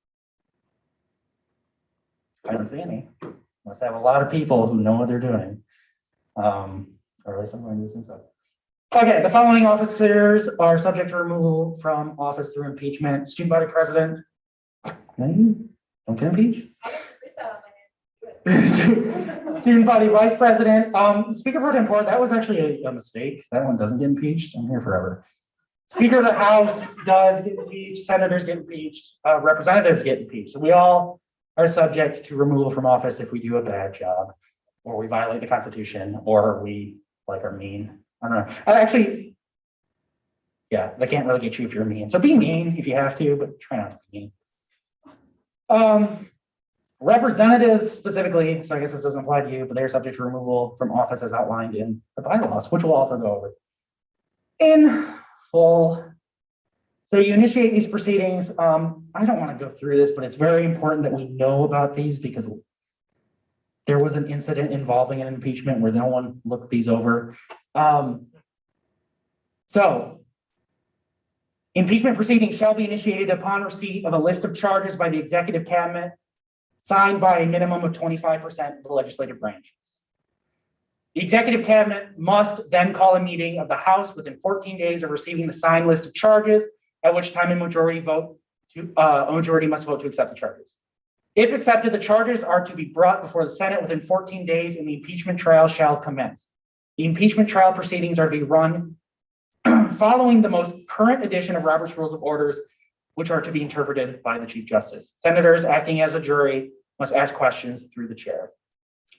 I don't see any. Must have a lot of people who know what they're doing. Or at least I'm going to do some stuff. Okay, the following officers are subject to removal from office through impeachment. Student body president. Don't get impeached. Student body vice president. Speaker pro tempore, that was actually a mistake. That one doesn't get impeached. I'm here forever. Speaker of the House does get impeached. Senators get impeached. Representatives get impeached. So we all are subject to removal from office if we do a bad job, or we violate the Constitution, or we like are mean. I don't know. Actually, yeah, they can't really get you if you're mean. So be mean if you have to, but try not to be mean. Representatives specifically, so I guess this doesn't apply to you, but they're subject to removal from office as outlined in the bylaws, which we'll also go over in full. So you initiate these proceedings. I don't want to go through this, but it's very important that we know about these because there was an incident involving an impeachment where no one looked these over. So impeachment proceedings shall be initiated upon receipt of a list of charges by the executive cabinet, signed by a minimum of 25% of the legislative branches. The executive cabinet must then call a meeting of the House within 14 days of receiving the signed list of charges, at which time a majority must vote to accept the charges. If accepted, the charges are to be brought before the Senate within 14 days and the impeachment trial shall commence. The impeachment trial proceedings are to be run following the most current edition of Robert's Rules of Orders, which are to be interpreted by the Chief Justice. Senators acting as a jury must ask questions through the chair.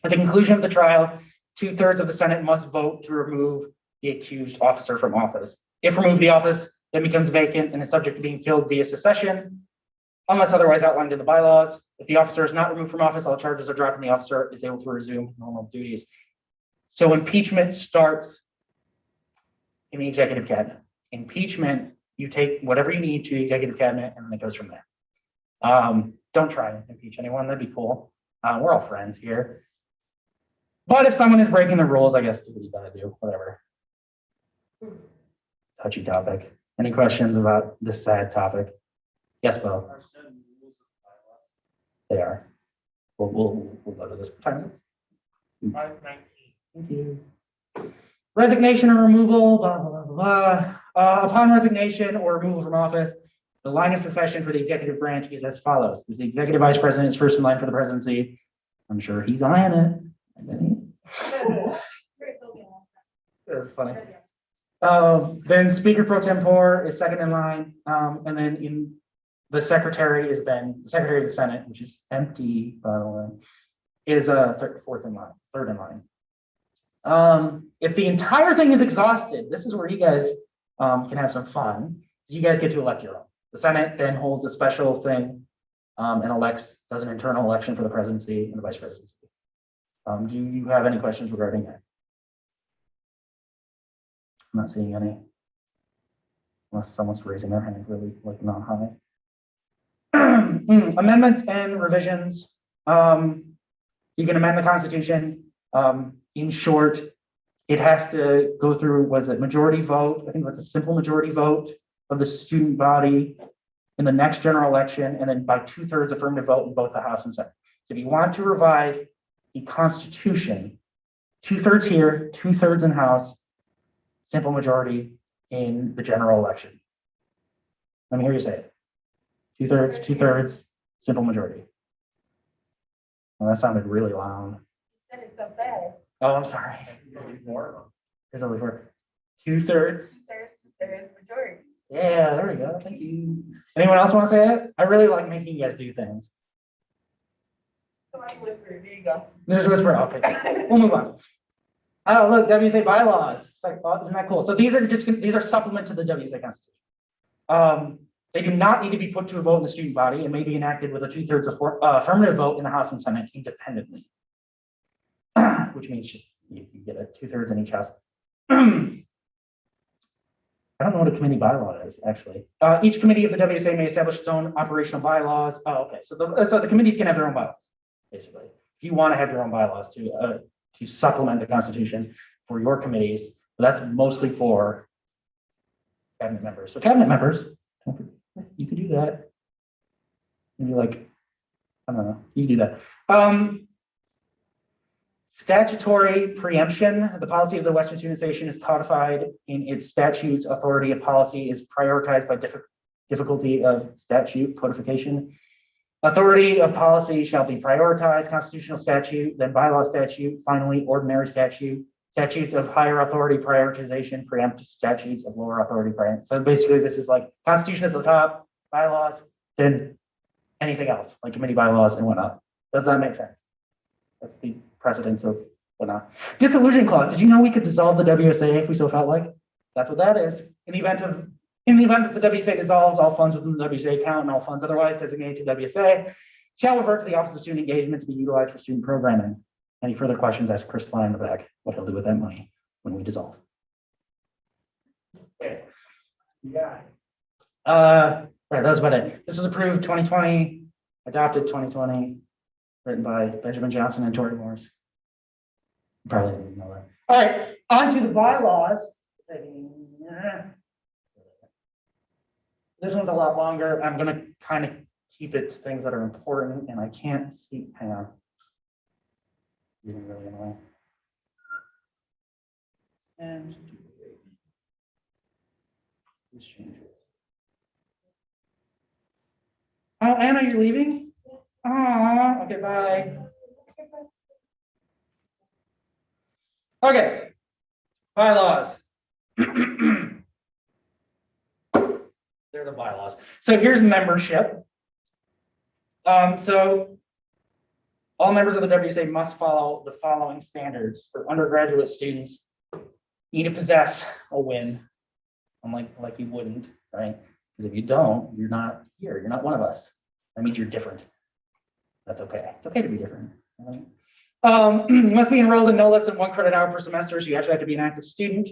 At the conclusion of the trial, 2/3 of the Senate must vote to remove the accused officer from office. If removed, the office then becomes vacant and is subject to being filled via secession, unless otherwise outlined in the bylaws. If the officer is not removed from office, all charges are dropped and the officer is able to resume normal duties. So impeachment starts in the executive cabinet. Impeachment, you take whatever you need to the executive cabinet and then it goes from there. Don't try and impeach anyone, that'd be cool. We're all friends here. But if someone is breaking the rules, I guess do what you gotta do, whatever. Touchy topic. Any questions about this sad topic? Yes, Bo. They are. We'll go to this time. 519. Thank you. Resignation or removal, blah, blah, blah, blah, blah. Upon resignation or removal from office, the line of succession for the executive branch is as follows. The executive vice president is first in line for the presidency. I'm sure he's eyeing it. That's funny. Then Speaker Pro Tempore is second in line. And then in the secretary is then the Secretary of the Senate, which is empty, by the way, is third in line. If the entire thing is exhausted, this is where you guys can have some fun, because you guys get to elect your own. The Senate then holds a special thing and does an internal election for the presidency and the vice presidency. Do you have any questions regarding that? I'm not seeing any. Unless someone's raising their hand really like not high. Amendments and revisions. You can amend the Constitution. In short, it has to go through, was it majority vote? I think that's a simple majority vote of the student body in the next general election, and then by 2/3 affirmative vote in both the House and Senate. So if you want to revise the Constitution, 2/3 here, 2/3 in House, simple majority in the general election. Let me hear you say it. 2/3, 2/3, simple majority. Well, that sounded really loud. You said it so fast. Oh, I'm sorry. There's only 4. 2/3. There's majority. Yeah, there we go. Thank you. Anyone else want to say it? I really like making you guys do things. Somebody whispered, there you go. There's a whisper. Okay, we'll move on. Oh, look, WSA bylaws. It's like, oh, isn't that cool? So these are supplement to the WSA Constitution. They do not need to be put to a vote in the student body and may be enacted with a 2/3 affirmative vote in the House and Senate independently. Which means just you get a 2/3 in each house. I don't know what a committee bylaw is, actually. Each committee of the WSA may establish its own operational bylaws. Oh, okay. So the committees can have their own bylaws, basically. If you want to have your own bylaws to supplement the Constitution for your committees, but that's mostly for cabinet members. So cabinet members, you could do that. And you're like, I don't know, you can do that. Statutory preemption. The policy of the Western Student Association is codified in its statutes. Authority of policy is prioritized by difficulty of statute codification. Authority of policy shall be prioritized, constitutional statute, then bylaw statute, finally ordinary statute. Statutes of higher authority prioritization preempt statutes of lower authority preempt. So basically this is like Constitution is at the top, bylaws, then anything else, like committee bylaws and whatnot. Does that make sense? That's the precedence of whatnot. Dissolution clause, did you know we could dissolve the WSA if we so felt like? That's what that is. In the event that the WSA dissolves, all funds within the WSA account and all funds otherwise designated to WSA shall revert to the Office of Student Engagement to be utilized for student programming. Any further questions, ask Chris Klein in the back, what he'll do with that money when we dissolve. Okay. Yeah. Right, that was about it. This was approved 2020, adopted 2020, written by Benjamin Johnson and Tori Morris. Probably didn't know that. All right, on to the bylaws. This one's a lot longer. I'm gonna kind of keep it to things that are important, and I can't see, hang on. Really, really annoying. And let's change it. Oh, Anna, you're leaving? Ah, okay, bye. Okay. Bylaws. They're the bylaws. So here's membership. So all members of the WSA must follow the following standards. For undergraduate students, you need to possess a WIN. Like you wouldn't, right? Because if you don't, you're not here. You're not one of us. That means you're different. That's okay. It's okay to be different. Right? You must be enrolled in no less than 1 credit hour per semester, so you actually have to be an active student.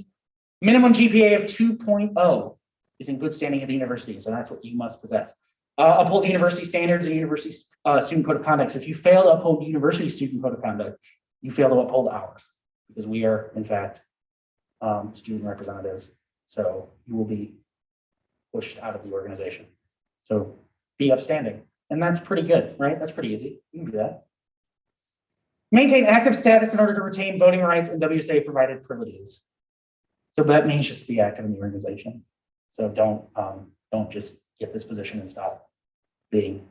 Minimum GPA of 2.0 is in good standing at the university, so that's what you must possess. Uphold university standards and university student code of conduct. So if you fail to uphold university student code of conduct, you fail to uphold ours, because we are, in fact, student representatives. So you will be pushed out of the organization. So be upstanding. And that's pretty good, right? That's pretty easy. You can do that. Maintain active status in order to retain voting rights and WSA provided privileges. So that means just be active in the organization. So don't just get this position and stop doing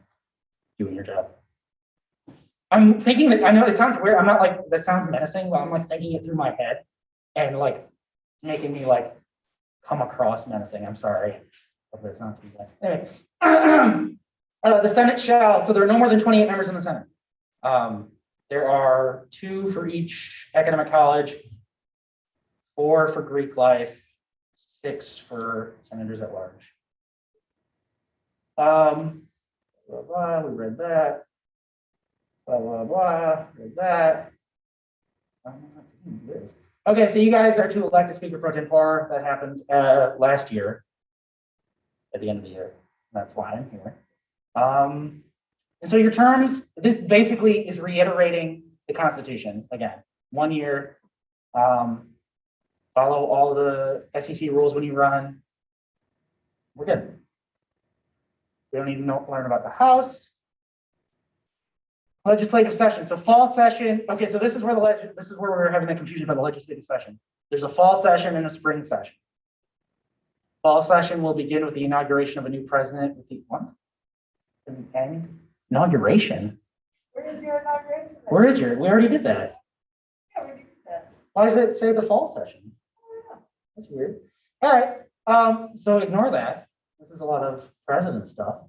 your job. I'm thinking that, I know it sounds weird. I'm not like, that sounds menacing, but I'm like thinking it through my head and like making me like come across menacing. I'm sorry. Hope that's not too bad. Anyway, the Senate shall, so there are no more than 28 members in the Senate. There are 2 for each academic college, 4 for Greek life, 6 for senators at large. Blah, blah, we read that. Blah, blah, blah, read that. Okay, so you guys are to elect a speaker pro tempore. That happened last year, at the end of the year. That's why I'm here. And so your terms, this basically is reiterating the Constitution again. 1 year, follow all the SEC rules when you run. We're good. We don't need to learn about the House. Legislative session. So fall session. Okay, so this is where we're having the confusion about the legislative session. There's a fall session and a spring session. Fall session will begin with the inauguration of a new president with the what? And inauguration. Where is your inauguration? Where is your? We already did that. Yeah, we did that. Why does it say the fall session? That's weird. All right. So ignore that. This is a lot of president stuff.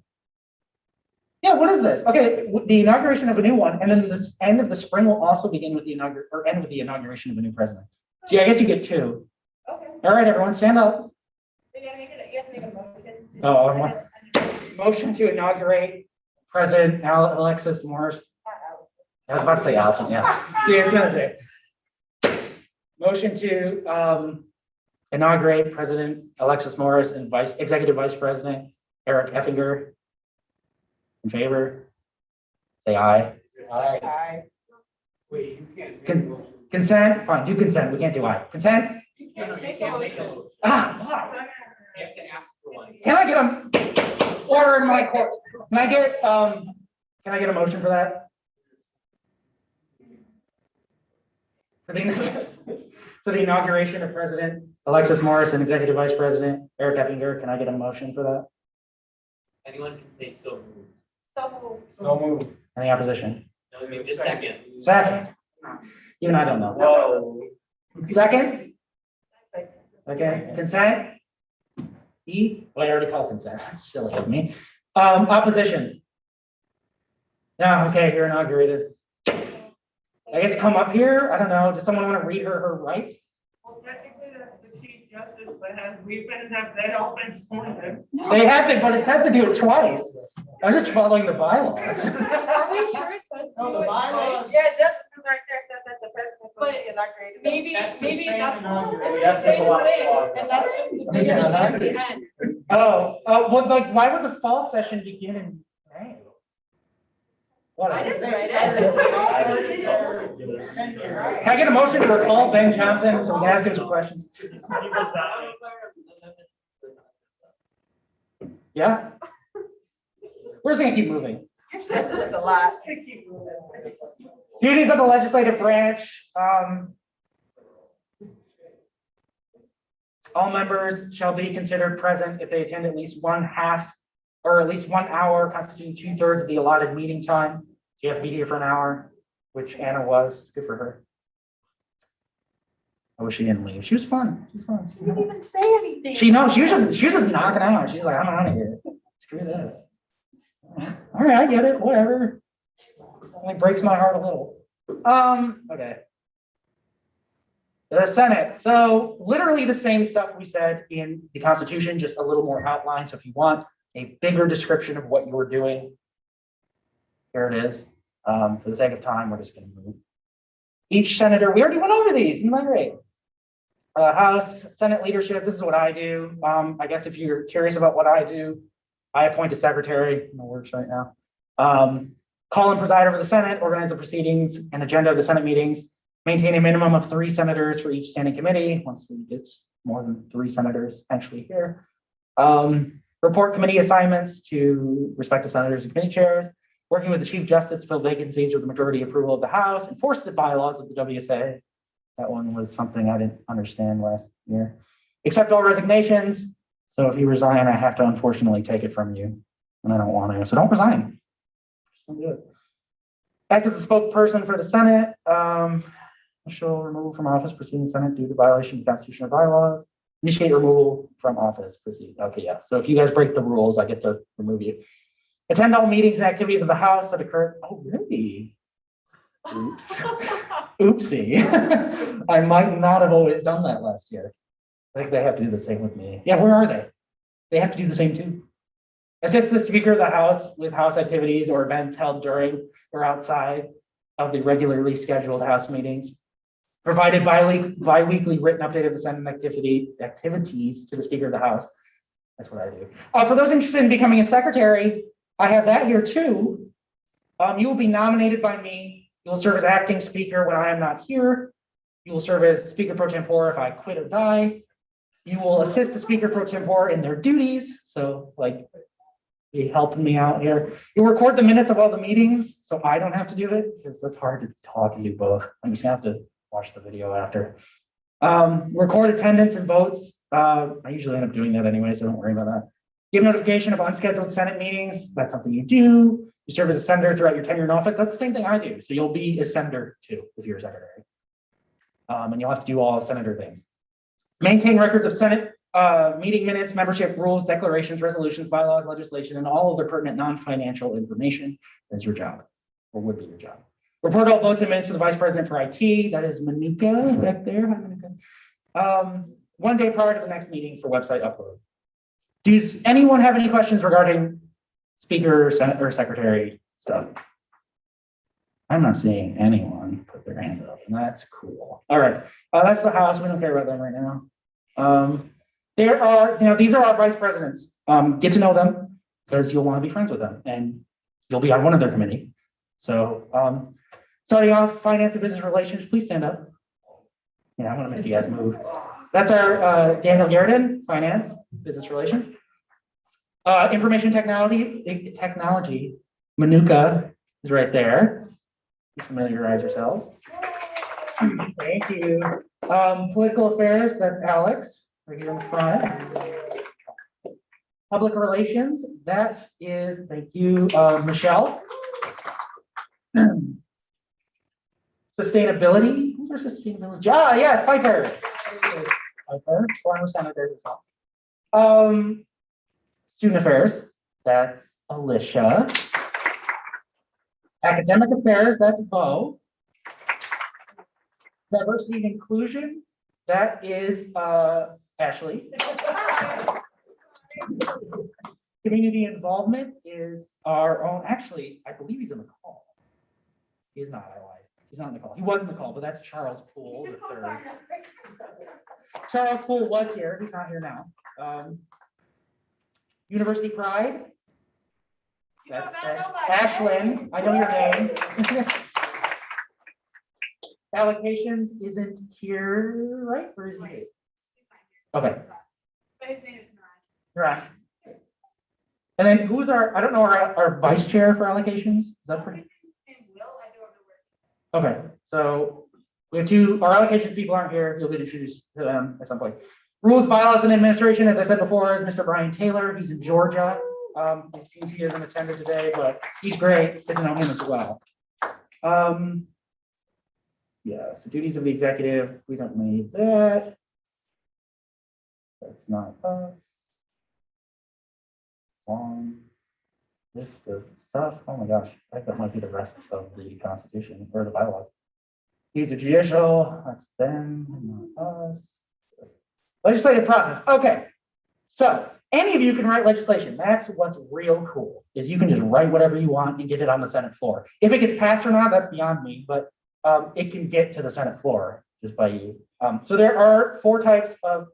Yeah, what is this? Okay, the inauguration of a new one, and then the end of the spring will also begin with the end with the inauguration of a new president. So yeah, I guess you get 2. Okay. All right, everyone, stand up. You have to make a motion. Oh, motion to inaugurate President Alexis Morris. I was about to say Allison, yeah. Yeah, Senator. Motion to inaugurate President Alexis Morris and Executive Vice President Eric Effinger. In favor? Say aye. Aye. Wait, you can't. Consent? Fine, do consent. We can't do aye. Consent? You can't make a motion. Ah, wow. You have to ask for one. Can I get a order in my court? Can I get a motion for that? For the inauguration of President Alexis Morris and Executive Vice President Eric Effinger, can I get a motion for that? Anyone can say so moved. So move. Any opposition? No, maybe a second. Second. Even I don't know. Whoa. Second? Okay, consent? E? Well, I already called consent. That's silly of me. Opposition? No, okay, you're inaugurated. I guess come up here. I don't know. Does someone want to read her rights? Well, technically, that's the chief justice, but we've been, they all been sworn in. They have been, but it says to do it twice. I was just following the bylaws. Are we sure it says? No, do the it bylaws. Yeah, it does, because right there says that the president was supposed to be inaugurated. Maybe, That's the maybe same that's. inauguration. That's the same That's the thing, law. and that's just the Yeah, beginning and that the is. end. Oh, well, like, why would the fall session begin in May? What? I Can didn't write it. I get a motion to recall Ben Johnson so we can ask him some questions? Yeah? We're just gonna keep moving. Your justice is a lot. Duties of the legislative branch. All members shall be considered present if they attend at least 1/2 or at least 1 hour constituting 2/3 of the allotted meeting time. So you have to be here for an hour, which Anna was. Good for her. I wish she didn't leave. She was fun. She was fun. She didn't even say anything. She knows. She was just knocking out. She's like, I'm out of here. Screw this. All right, I get it. Whatever. Only breaks my heart a little. Okay. The Senate. So literally the same stuff we said in the Constitution, just a little more outline. So if you want a bigger description of what you're doing, here it is. For the sake of time, we're just going to move. Each senator, we already went over these. Isn't that great? House, Senate leadership, this is what I do. I guess if you're curious about what I do, I appoint a secretary in the works right now. Call and preside over the Senate, organize the proceedings and agenda of the Senate meetings, maintain a minimum of 3 senators for each standing committee, once we get more than 3 senators actually here. Report committee assignments to respective senators and committee chairs, working with the Chief Justice to fill vacancies with the majority approval of the House, enforce the bylaws of the WSA. That one was something I didn't understand last year. Accept all resignations. So if you resign, I have to unfortunately take it from you, and I don't want to. So don't resign. Just don't do it. Act as a spokesperson for the Senate. Shall removal from office proceeding the Senate due to violation of the Constitution or bylaws. Initiate removal from office proceed. Okay, yeah. So if you guys break the rules, I get to remove you. Attend all meetings and activities of the House that occur. Oh, really? Oops. Oopsie. I might not have always done that last year. I think they have to do the same with me. Yeah, where are they? They have to do the same too. Assist the Speaker of the House with House activities or events held during or outside of the regularly scheduled House meetings. Provided bi-weekly written update of the Senate activities to the Speaker of the House. That's what I do. For those interested in becoming a secretary, I have that here too. You will be nominated by me. You will serve as acting speaker when I am not here. You will serve as speaker pro tempore if I quit or die. You will assist the speaker pro tempore in their duties. So like, be helping me out here. You'll record the minutes of all the meetings, so I don't have to do it because that's hard to talk and do both. I'm just gonna have to watch the video after. Record attendance and votes. I usually end up doing that anyway, so don't worry about that. Give notification of unscheduled Senate meetings. That's something you do. You serve as a senator throughout your tenure in office. That's the same thing I do. So you'll be a senator too if you're a secretary. And you'll have to do all senator things. Maintain records of Senate meeting minutes, membership rules, declarations, resolutions, bylaws, legislation, and all other pertinent non-financial information. That's your job, or would be your job. Report all votes and minutes to the Vice President for IT. That is Manuka back there. Hi, Manuka. 1 day prior to the next meeting for website upload. Does anyone have any questions regarding Speaker, Senate, or Secretary stuff? I'm not seeing anyone put their hand up, and that's cool. All right, that's the House. We don't care about them right now. There are, these are our vice presidents. Get to know them because you'll want to be friends with them, and you'll be on one of their committee. So, starting off, finance and business relations. Please stand up. Yeah, I want to make you guys move. That's our Daniel Garrison, finance, business relations. Information technology, Manuka is right there. Familiarize yourselves. Thank you. Political affairs, that's Alex, right here in the front. Public relations, that is, thank you, Michelle. Sustainability, who's our sustainability? Yes, Piper. Piper, former senator herself. Student affairs, that's Alicia. Academic affairs, that's Bo. diversity and inclusion, that is, Ashley. Community involvement is our own, actually, I believe he's in the call. He's not, I lied. He's not in the call. He was in the call, but that's Charles Poole, the third. Charles Poole was here. He's not here now. University Pride. That's Ashlyn. I know your name. Allocations isn't here, right? Where is he? Okay. But his name is Niraj. Right. And then who's our, I don't know, our vice chair for allocations? Is that pretty? And Will, I do have the word. Okay, so we have two, our allocations people aren't here. You'll get introduced to them at some point. Rules, bylaws, and administration, as I said before, is Mr. Brian Taylor. He's in Georgia. It seems he isn't attended today, but he's great. Get to know him as well. Yeah, so duties of the executive, we don't need that. That's not us. Long list of stuff. Oh my gosh, I think that might be the rest of the Constitution or the bylaws. He's a judicial, that's them, not us. Legislative process. Okay. So any of you can write legislation. That's what's real cool, is you can just write whatever you want and get it on the Senate floor. If it gets passed or not, that's beyond me, but it can get to the Senate floor just by you. So there are 5 types of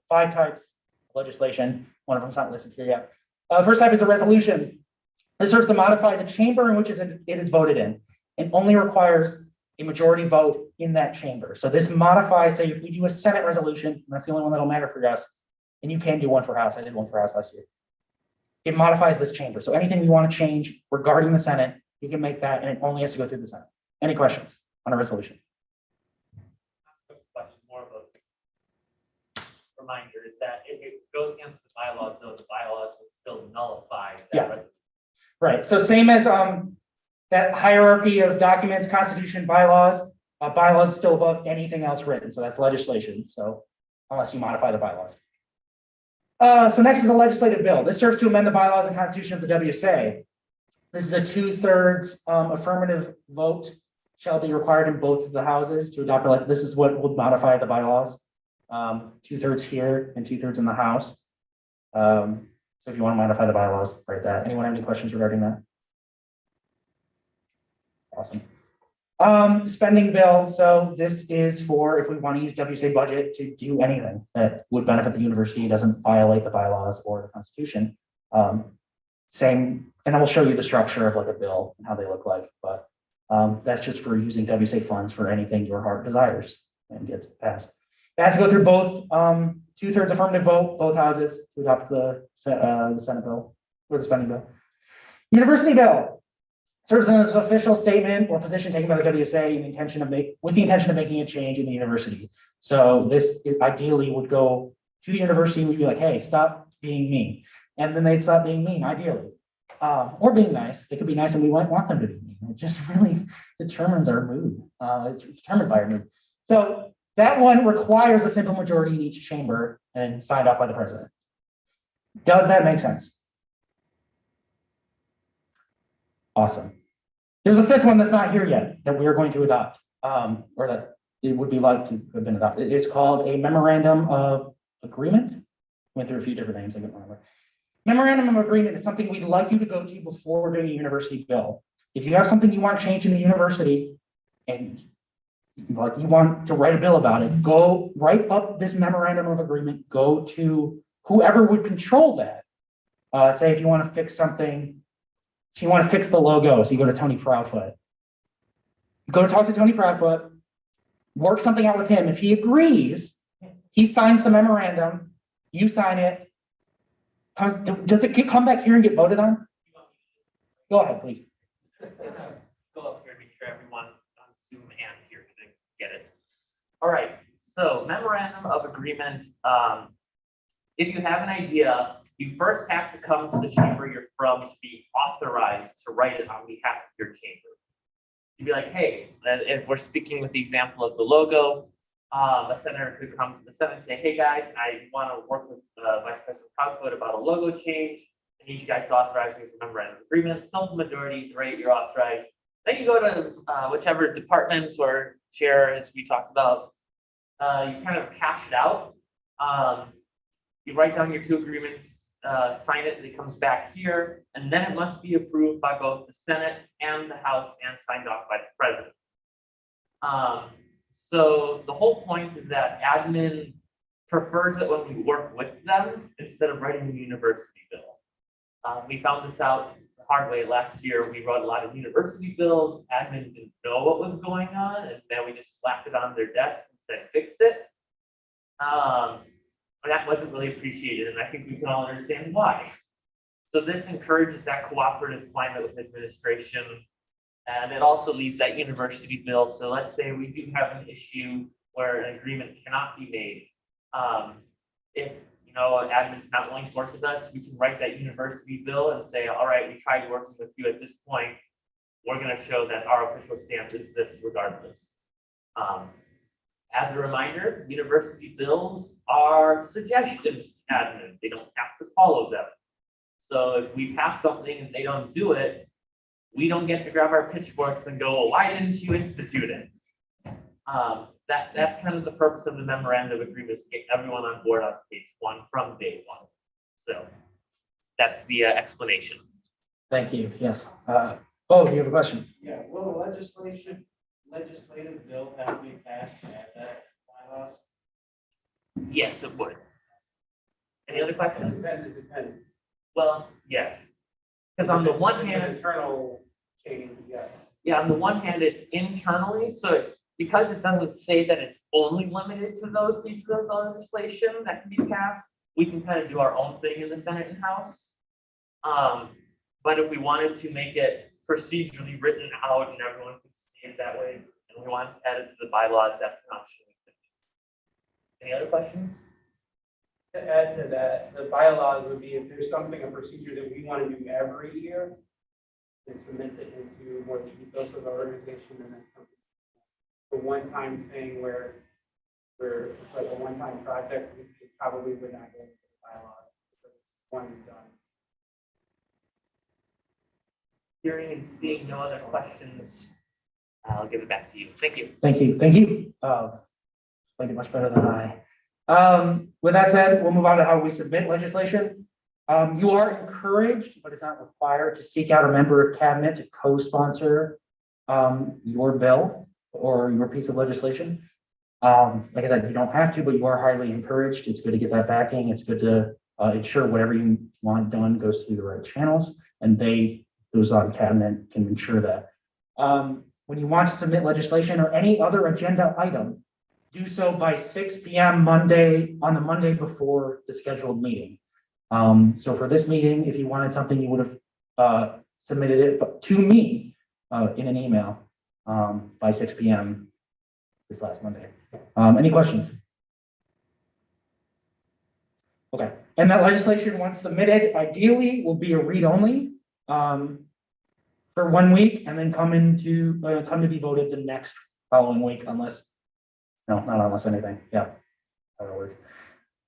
legislation. One of them's not listed here yet. First type is a resolution. This serves to modify the chamber in which it is voted in, and only requires a majority vote in that chamber. So this modifies, say, if we do a Senate resolution, and that's the only one that'll matter for us, and you can do one for House. I did one for House last year. It modifies this chamber. So anything you want to change regarding the Senate, you can make that, and it only has to go through the Senate. Any questions on a resolution? Question, more of a reminder is that if it goes against the bylaws, though, the bylaws will still nullify that. Yeah. resolution. Right, so same as that hierarchy of documents, constitution, bylaws, bylaws is still above anything else written, so that's legislation, so unless you modify the bylaws. So next is a legislative bill. This serves to amend the bylaws and constitution of the WSA. This is a 2/3 affirmative vote shall be required in both of the houses to adopt, like, this is what would modify the bylaws. 2/3 here and 2/3 in the House. So if you want to modify the bylaws, write that. Anyone have any questions regarding that? Awesome. Spending bill. So this is for if we want to use WSA budget to do anything that would benefit the university, doesn't violate the bylaws or the Constitution. Same, and I will show you the structure of like a bill and how they look like, but that's just for using WSA funds for anything your heart desires and gets passed. It has to go through both 2/3 affirmative vote, both houses to adopt the Senate bill or the spending bill. University bill serves as an official statement or position taken by the WSA with the intention of making a change in the university. So this is ideally would go to the university and we'd be like, hey, stop being mean. And then they'd stop being mean, ideally. Or being nice. They could be nice and we might want them to be mean. It just really determines our mood. It's determined by our mood. So that one requires a simple majority in each chamber and signed off by the president. Does that make sense? Awesome. There's a 5th one that's not here yet that we are going to adopt, or that it would be like to have been adopted. It's called a memorandum of agreement. Went through a few different names, I can't remember. Memorandum of agreement is something we'd like you to go to before doing a university bill. If you have something you want changed in the university and like you want to write a bill about it, go write up this memorandum of agreement, go to whoever would control that. Say if you want to fix something, if you want to fix the logo, so you go to Tony Proudfoot. Go to talk to Tony Proudfoot, work something out with him. If he agrees, he signs the memorandum, you sign it. Does it come back here and get voted on? Go ahead, please. Just gonna go up here and make sure everyone on Zoom and here can get it. All right, so memorandum of agreement. If you have an idea, you first have to come to the chamber you're from to be authorized to write it on behalf of your chamber. To be like, hey, if we're sticking with the example of the logo, a senator could come to the Senate and say, hey guys, I want to work with Vice President Proudfoot about a logo change. I need you guys to authorize me for memorandum of agreement. Simple majority, great, you're authorized. Then you go to whichever department or chair, as we talked about, you kind of hash it out. You write down your two agreements, sign it, and it comes back here, and then it must be approved by both the Senate and the House and signed off by the President. So the whole point is that admin prefers it when we work with them instead of writing a university bill. We found this out the hard way last year. We wrote a lot of university bills. Admin didn't know what was going on, and then we just slapped it on their desk and said, fixed it. But that wasn't really appreciated, and I think we can all understand why. So this encourages that cooperative climate with administration, and it also leaves that university bill. So let's say we do have an issue where an agreement cannot be made. If admin's not willing to work with us, we can write that university bill and say, all right, we tried working with you at this point. We're going to show that our official stance is this regardless. As a reminder, university bills are suggestions to admin. They don't have to follow them. So if we pass something and they don't do it, we don't get to grab our pitchforks and go, well, why didn't you institute it? That's kind of the purpose of the memorandum of agreements, get everyone on board on page 1 from day 1. So that's the explanation. Thank you. Yes. Oh, you have a question? Yeah, will a legislative bill have to be passed to add that bylaws? Yes, it would. Any other questions? Dependent. Well, yes. Because on the one hand, Internal change, yes. yeah, on the one hand, it's internally, so because it doesn't say that it's only limited to those pieces of legislation that can be passed, we can kind of do our own thing in the Senate and House. But if we wanted to make it procedurally written out and everyone could see it that way, and we wanted to add it to the bylaws, that's an option. Any other questions? To add to that, the bylaws would be if there's a procedure that we want to do every year, and submit it into more the ethos of our organization, and then something, a one-time thing where it's like a one-time project, we probably would not go into the bylaws. Because it's one and done. Hearing and seeing no other questions, I'll give it back to you. Thank you. Thank you. Thank you. Explained it much better than I. With that said, we'll move on to how we submit legislation. You are encouraged, but it's not required, to seek out a member of cabinet to co-sponsor your bill or your piece of legislation. Like I said, you don't have to, but you are highly encouraged. It's good to get that backing. It's good to ensure whatever you want done goes through the right channels, and those on cabinet can ensure that. When you want to submit legislation or any other agenda item, do so by 6 p.m. Monday, on the Monday before the scheduled meeting. So for this meeting, if you wanted something, you would have submitted it to me in an email by 6 p.m. this last Monday. Any questions? Okay, and that legislation, once submitted, ideally will be a read-only for 1 week, and then come to be voted the next following week, unless, no, not unless anything, yeah. How it works.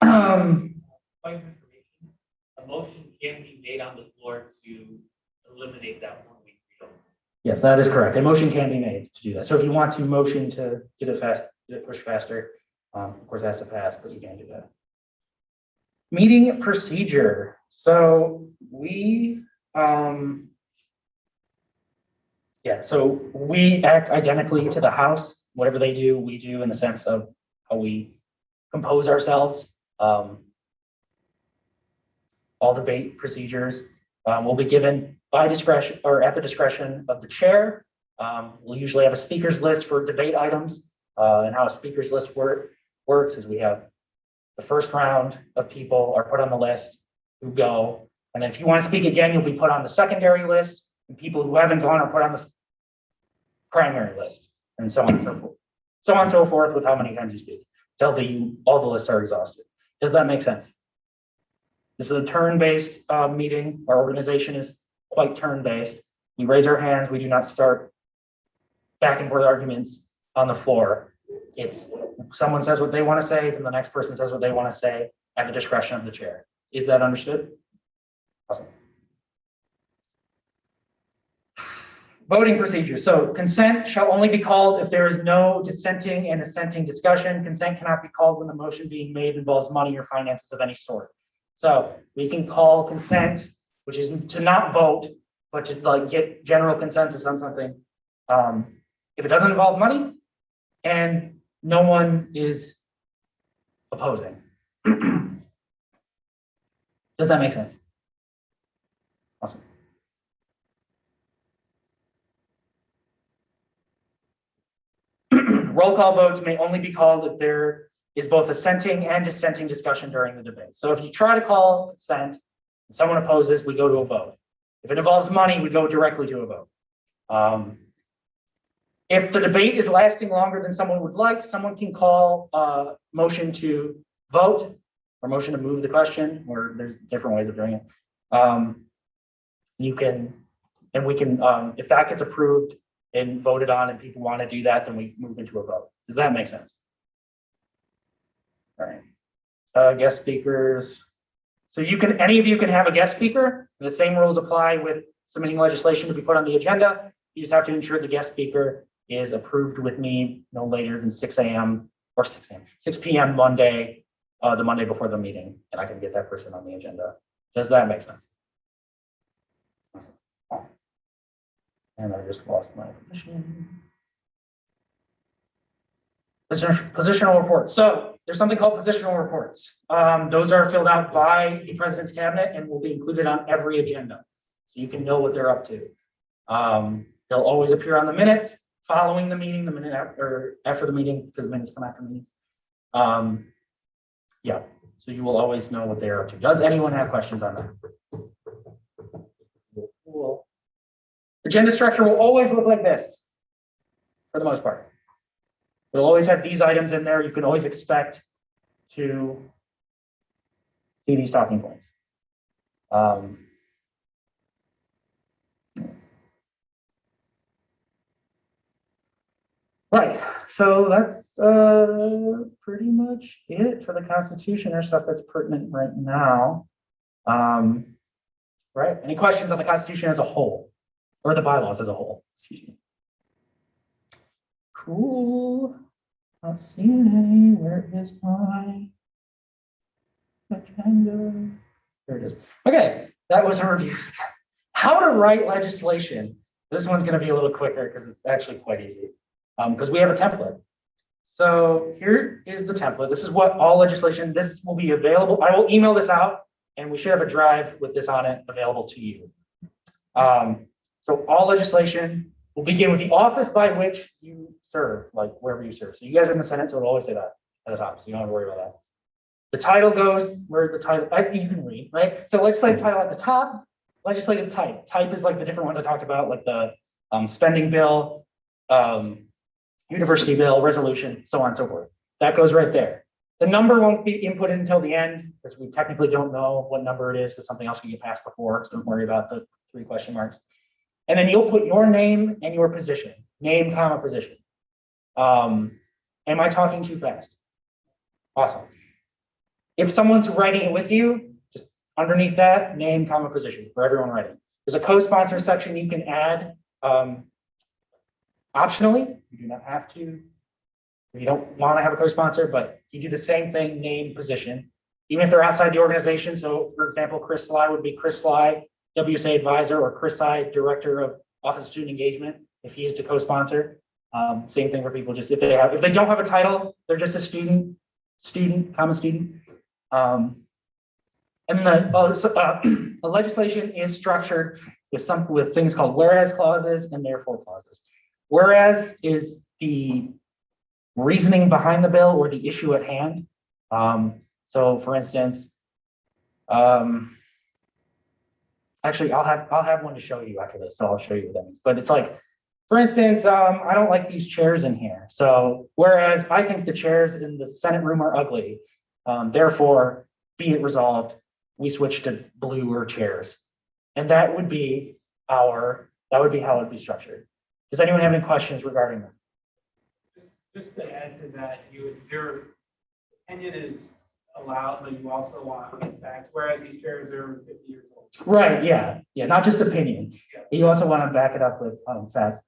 Point of information, a motion can be made on the floor to eliminate that 1 week freedom. Yes, that is correct. A motion can be made to do that. So if you want to motion to get it pushed faster, of course, that's a pass, but you can't do that. Meeting procedure. So we act identically to the House. Whatever they do, we do, in the sense of how we compose ourselves. All debate procedures will be given by discretion or at the discretion of the chair. We'll usually have a speakers list for debate items, and how a speakers list works is we have the first round of people are put on the list who go, and then if you want to speak again, you'll be put on the secondary list, and people who haven't gone are put on the primary list, and so on and so forth. So on and so forth with how many times you speak, till all the lists are exhausted. Does that make sense? This is a turn-based meeting. Our organization is quite turn-based. We raise our hands. We do not start back and forth arguments on the floor. It's someone says what they want to say, then the next person says what they want to say at the discretion of the chair. Is that understood? Awesome. Voting procedure. So consent shall only be called if there is no dissenting and assenting discussion. Consent cannot be called when the motion being made involves money or finances of any sort. So we can call consent, which is to not vote, but to like get general consensus on something. If it doesn't involve money and no one is opposing. Does that make sense? Awesome. Roll call votes may only be called if there is both assenting and dissenting discussion during the debate. So if you try to call consent and someone opposes, we go to a vote. If it involves money, we go directly to a vote. If the debate is lasting longer than someone would like, someone can call a motion to vote or motion to move the question, or there's different ways of doing it. You can, and we can, if that gets approved and voted on and people want to do that, then we move into a vote. Does that make sense? All right. Guest speakers. So you can, any of you can have a guest speaker. The same rules apply with submitting legislation to be put on the agenda. You just have to ensure the guest speaker is approved with me no later than 6 a.m. or 6 p.m. Monday, the Monday before the meeting, and I can get that person on the agenda. Does that make sense? And I just lost my position. Positional reports. So there's something called positional reports. Those are filled out by the president's cabinet and will be included on every agenda. So you can know what they're up to. They'll always appear on the minutes following the meeting, the minute after the meeting, because minutes come after meetings. Yeah, so you will always know what they're up to. Does anyone have questions on that? Cool. Agenda structure will always look like this, for the most part. It'll always have these items in there. You can always expect to see these talking points. Right, so that's pretty much it for the Constitution or stuff that's pertinent right now. Right, any questions on the Constitution as a whole, or the bylaws as a whole, excuse me. Cool, not seeing any, where is my agenda? There it is. Okay, that was a review. How to write legislation. This one's gonna be a little quicker because it's actually quite easy. Because we have a template. So here is the template. This is what all legislation, this will be available. I will email this out and we should have a drive with this on it available to you. So all legislation will begin with the office by which you serve, like wherever you serve. So you guys are in the Senate, so it'll always say that at the top. So you don't have to worry about that. The title goes where the title, you can read, right? So legislative title at the top, legislative type. Type is like the different ones I talked about, like the spending bill, university bill, resolution, so on and so forth. That goes right there. The number won't be inputted until the end because we technically don't know what number it is because something else can get passed before, so don't worry about the 3 question marks. And then you'll put your name and your position, name, comma, position. Am I talking too fast? Awesome. If someone's writing it with you, just underneath that, name, comma, position for everyone writing. There's a co-sponsor section you can add. Optionally, you do not have to, if you don't want to have a co-sponsor, but you do the same thing, name, position, even if they're outside the organization. So for example, Chris Sly would be Chris Sly, WSA advisor, or Chris Sly, director of Office of Student Engagement, if he is to co-sponsor. Same thing for people, just if they don't have a title, they're just a student, comma student. And the legislation is structured with things called whereas clauses and therefore clauses. Whereas is the reasoning behind the bill or the issue at hand. So for instance, actually I'll have one to show you after this, so I'll show you what that means. But it's like, for instance, I don't like these chairs in here. So whereas I think the chairs in the Senate room are ugly, therefore be it resolved, we switch to bluer chairs. And that would be how it'd be structured. Does anyone have any questions regarding that? Just to add to that, your opinion is allowed, but you also want facts, whereas these chairs are 50 years old. Right, yeah, not just opinion. You also want to back it up with, facts.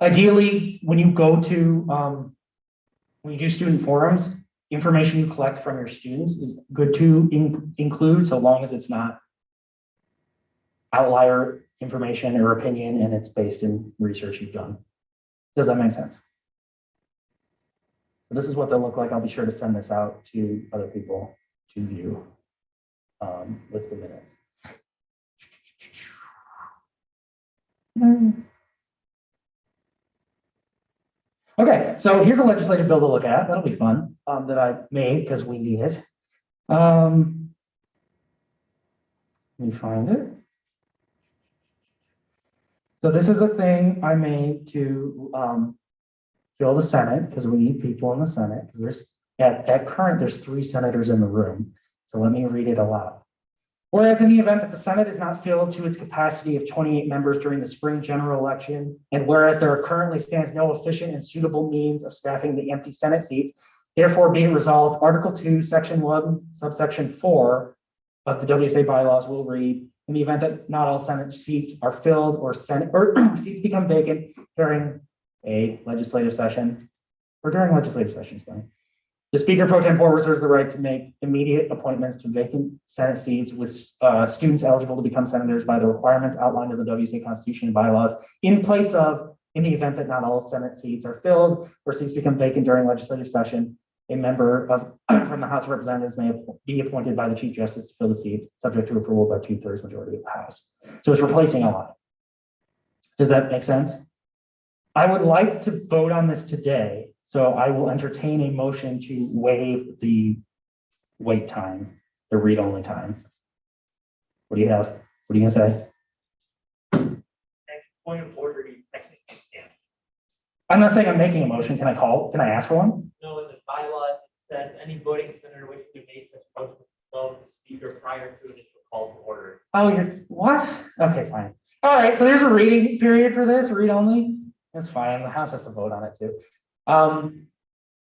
Ideally, when you go to, when you do student forums, information you collect from your students is good to include, so long as it's not outlier information or opinion and it's based in research you've done. Does that make sense? This is what they'll look like. I'll be sure to send this out to other people to view with the minutes. Okay, so here's a legislative bill to look at. That'll be fun, that I made because we need it. Let me find it. So this is a thing I made to fill the Senate because we need people in the Senate because there's at current there's 3 senators in the room. So let me read it aloud. Whereas in the event that the Senate is not filled to its capacity of 28 members during the spring general election, and whereas there currently stands no efficient and suitable means of staffing the empty Senate seats, therefore being resolved, Article 2, Section 1, subsection 4 of the WSA bylaws will read, in the event that not all Senate seats are filled or seats become vacant during a legislative session, or during legislative sessions, the Speaker pro tempore reserves the right to make immediate appointments to vacant Senate seats with students eligible to become senators by the requirements outlined in the WSA Constitution and bylaws in place of, in the event that not all Senate seats are filled or seats become vacant during legislative session, a member of from the House of Representatives may be appointed by the Chief Justice to fill the seats, subject to approval by 2/3 majority of the House. So it's replacing a lot. Does that make sense? I would like to vote on this today, so I will entertain a motion to waive the wait time, the read-only time. What do you have? What are you gonna say? Next point of order, you technically can't. I'm not saying I'm making a motion. Can I ask for one? No, in the bylaws, it says any voting senator wishing to make such a motion will consult the speaker prior to initial call to order. Oh, you're, what? Okay, fine. All right, so there's a reading period for this, read only. That's fine. The House has to vote on it too.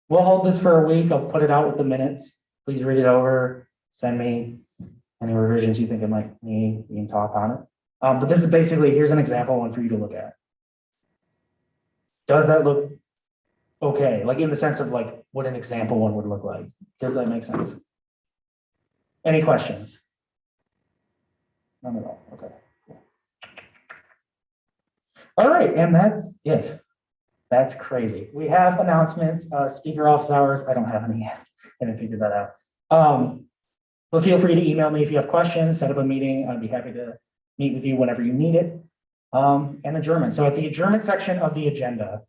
We'll hold this for a week. I'll put it out with the minutes. Please read it over. Send me any revisions you think it might need. We can talk on it. But this is basically, here's an example one for you to look at. Does that look okay? Like in the sense of like what an example one would look like. Does that make sense? Any questions? None at all. Okay. All right, and that's it. That's crazy. We have announcements, speaker office hours. I don't have any yet. I haven't figured that out. But feel free to email me if you have questions, set up a meeting. I'd be happy to meet with you whenever you need it. And adjournment. So at the adjournment section of the agenda,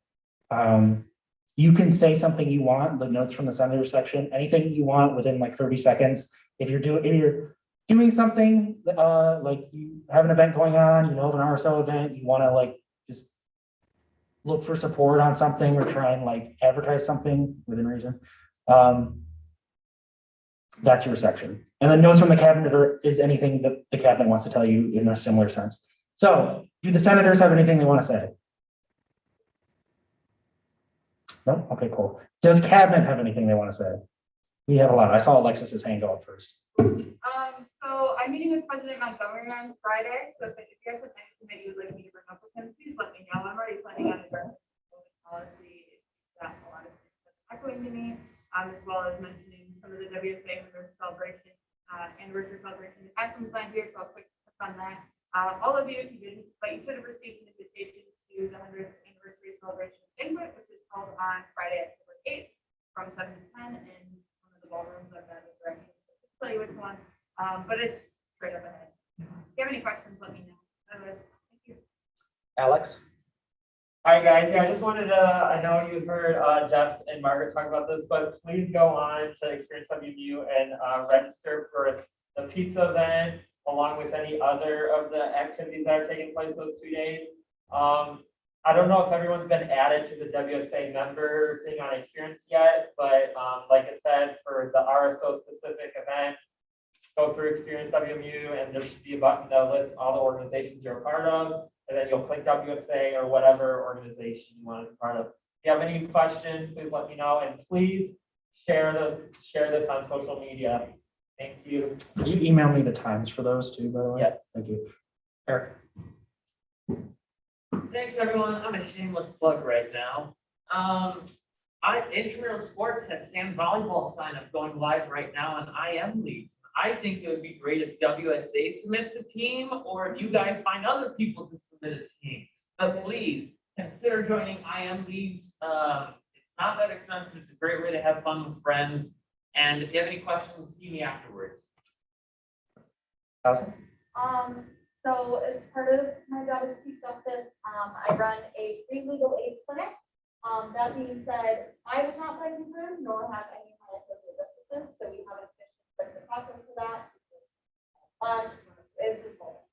you can say something you want, the notes from the senator section, anything you want within like 30 seconds. If you're doing something, like you have an event going on, you know, of an RSO event, you want to like just look for support on something or try and like advertise something within reason. That's your section. And then notes from the cabinet is anything that the cabinet wants to tell you in a similar sense. So do the senators have anything they want to say? No? Okay, cool. Does cabinet have anything they want to say? We have a lot. I saw Alexis's hand go up first. So I'm meeting with President Montgomery on Friday, so if you guys have anything that you would like me to bring up with him, please let me know. I'm already planning on addressing policy that a lot of students are echoing to me, as well as mentioning some of the WSA celebration, anniversary celebration. Ashley's not here, so I'll quick touch on that. All of you, if you didn't, but you should have received an invitation to the 100th anniversary celebration banquet, which is held on Friday, October 8th from 7 to 10 in one of the ballrooms of that direction. So I'll tell you which one. But it's straight up ahead. If you have any questions, let me know. Otherwise, thank you. Alex? Hi, guys. Yeah, I just wanted to, I know you heard Jeff and Margaret talk about this, but please go on to Experience WMU and register for the pizza event, along with any other of the activities that are taking place those 2 days. I don't know if everyone's been added to the WSA member thing on Experience yet, but like I said, for the RSO specific event, go through Experience WMU and there should be a button that lists all the organizations you're a part of, and then you'll click WSA or whatever organization you want to be part of. If you have any questions, please let me know, and please share this on social media. Thank you. Did you email me the times for those too, by the way? Yes. Thank you. Eric? Thanks, everyone. I'm a shameless plug right now. Intramural Sports has sand volleyball sign up going live right now on IM leagues. I think it would be great if WSA submits a team, or if you guys find other people to submit a team. But please consider joining IM leagues. It's not that expensive. It's a great way to have fun with friends. And if you have any questions, see me afterwards. Allison? So as part of my job as Chief Justice, I run a free legal aid clinic. That being said, I was not fighting for him, nor have any of my associate justices, so we haven't finished the process for that. It's this whole.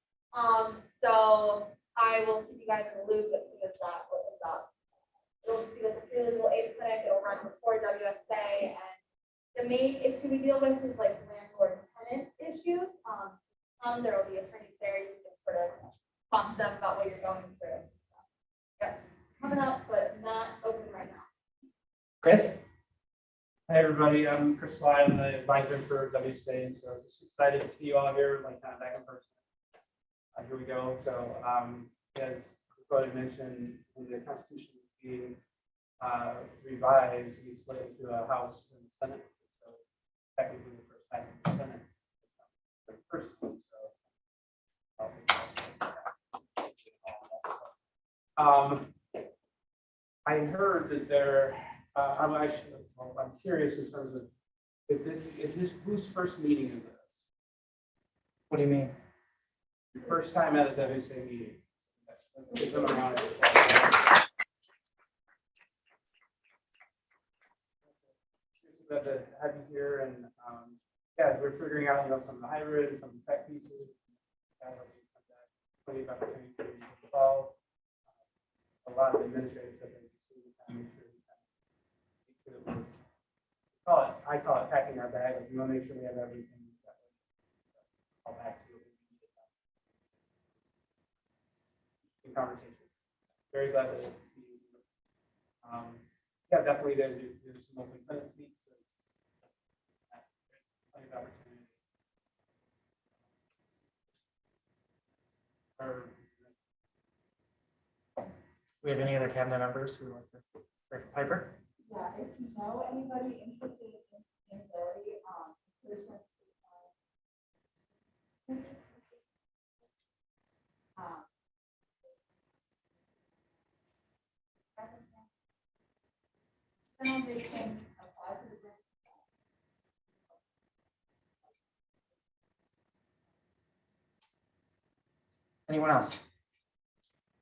So I will keep you guys in the loop as soon as that opens up. You'll see that the free legal aid clinic, it'll run before WSA, and the main issue we deal with is like landlord tenant issues. There will be attorneys there, you can sort of talk to them about what you're going through. So, yeah, coming up, but not open right now. Chris? Hi, everybody. I'm Chris Sly. I'm the advisor for WSA, so just excited to see you all here, like kind of back in person. Here we go. So, as Claudia mentioned, when the Constitution was being revised, we split into a House and Senate. So, technically, the first time in the Senate, the first one. So, I heard that there. I'm curious in terms of if this is whose first meeting is this? What do you mean? Your first time at a WSA meeting. Let's give them a round of applause. It's glad to have you here, and yeah, we're figuring out some of the hybrid and some of the tech pieces. Plenty of opportunity to involve. A lot of administrative stuff. I call it packing our bag. We want to make sure we have everything. I'll back to it. In conversation. Very glad to see you. Yeah, definitely there's some open Senate seats. So plenty of opportunity. We have any other cabinet members who would like to? Piper? Yeah, if you know anybody interested in sustainability, person. Then they can apply for the grant. Anyone else?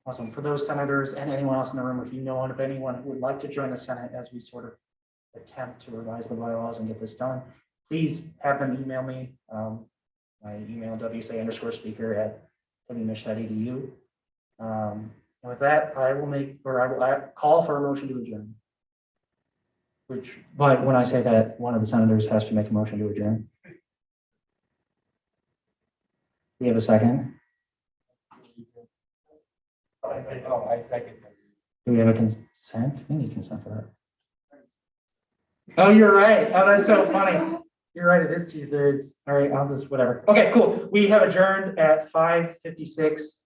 Awesome. For those senators and anyone else in the room, if you know of anyone who would like to join the Senate as we sort of attempt to revise the bylaws and get this done, please have them email me. My email wsa_speaker@wmish.edu. And with that, I will call for a motion to adjourn. But when I say that, one of the senators has to make a motion to adjourn. We have a second. I second. Do we have a consent? We need consent for that. Oh, you're right. Oh, that's so funny. You're right. It is 2/3. All right, I'll just whatever. Okay, cool. We have adjourned at 5:56.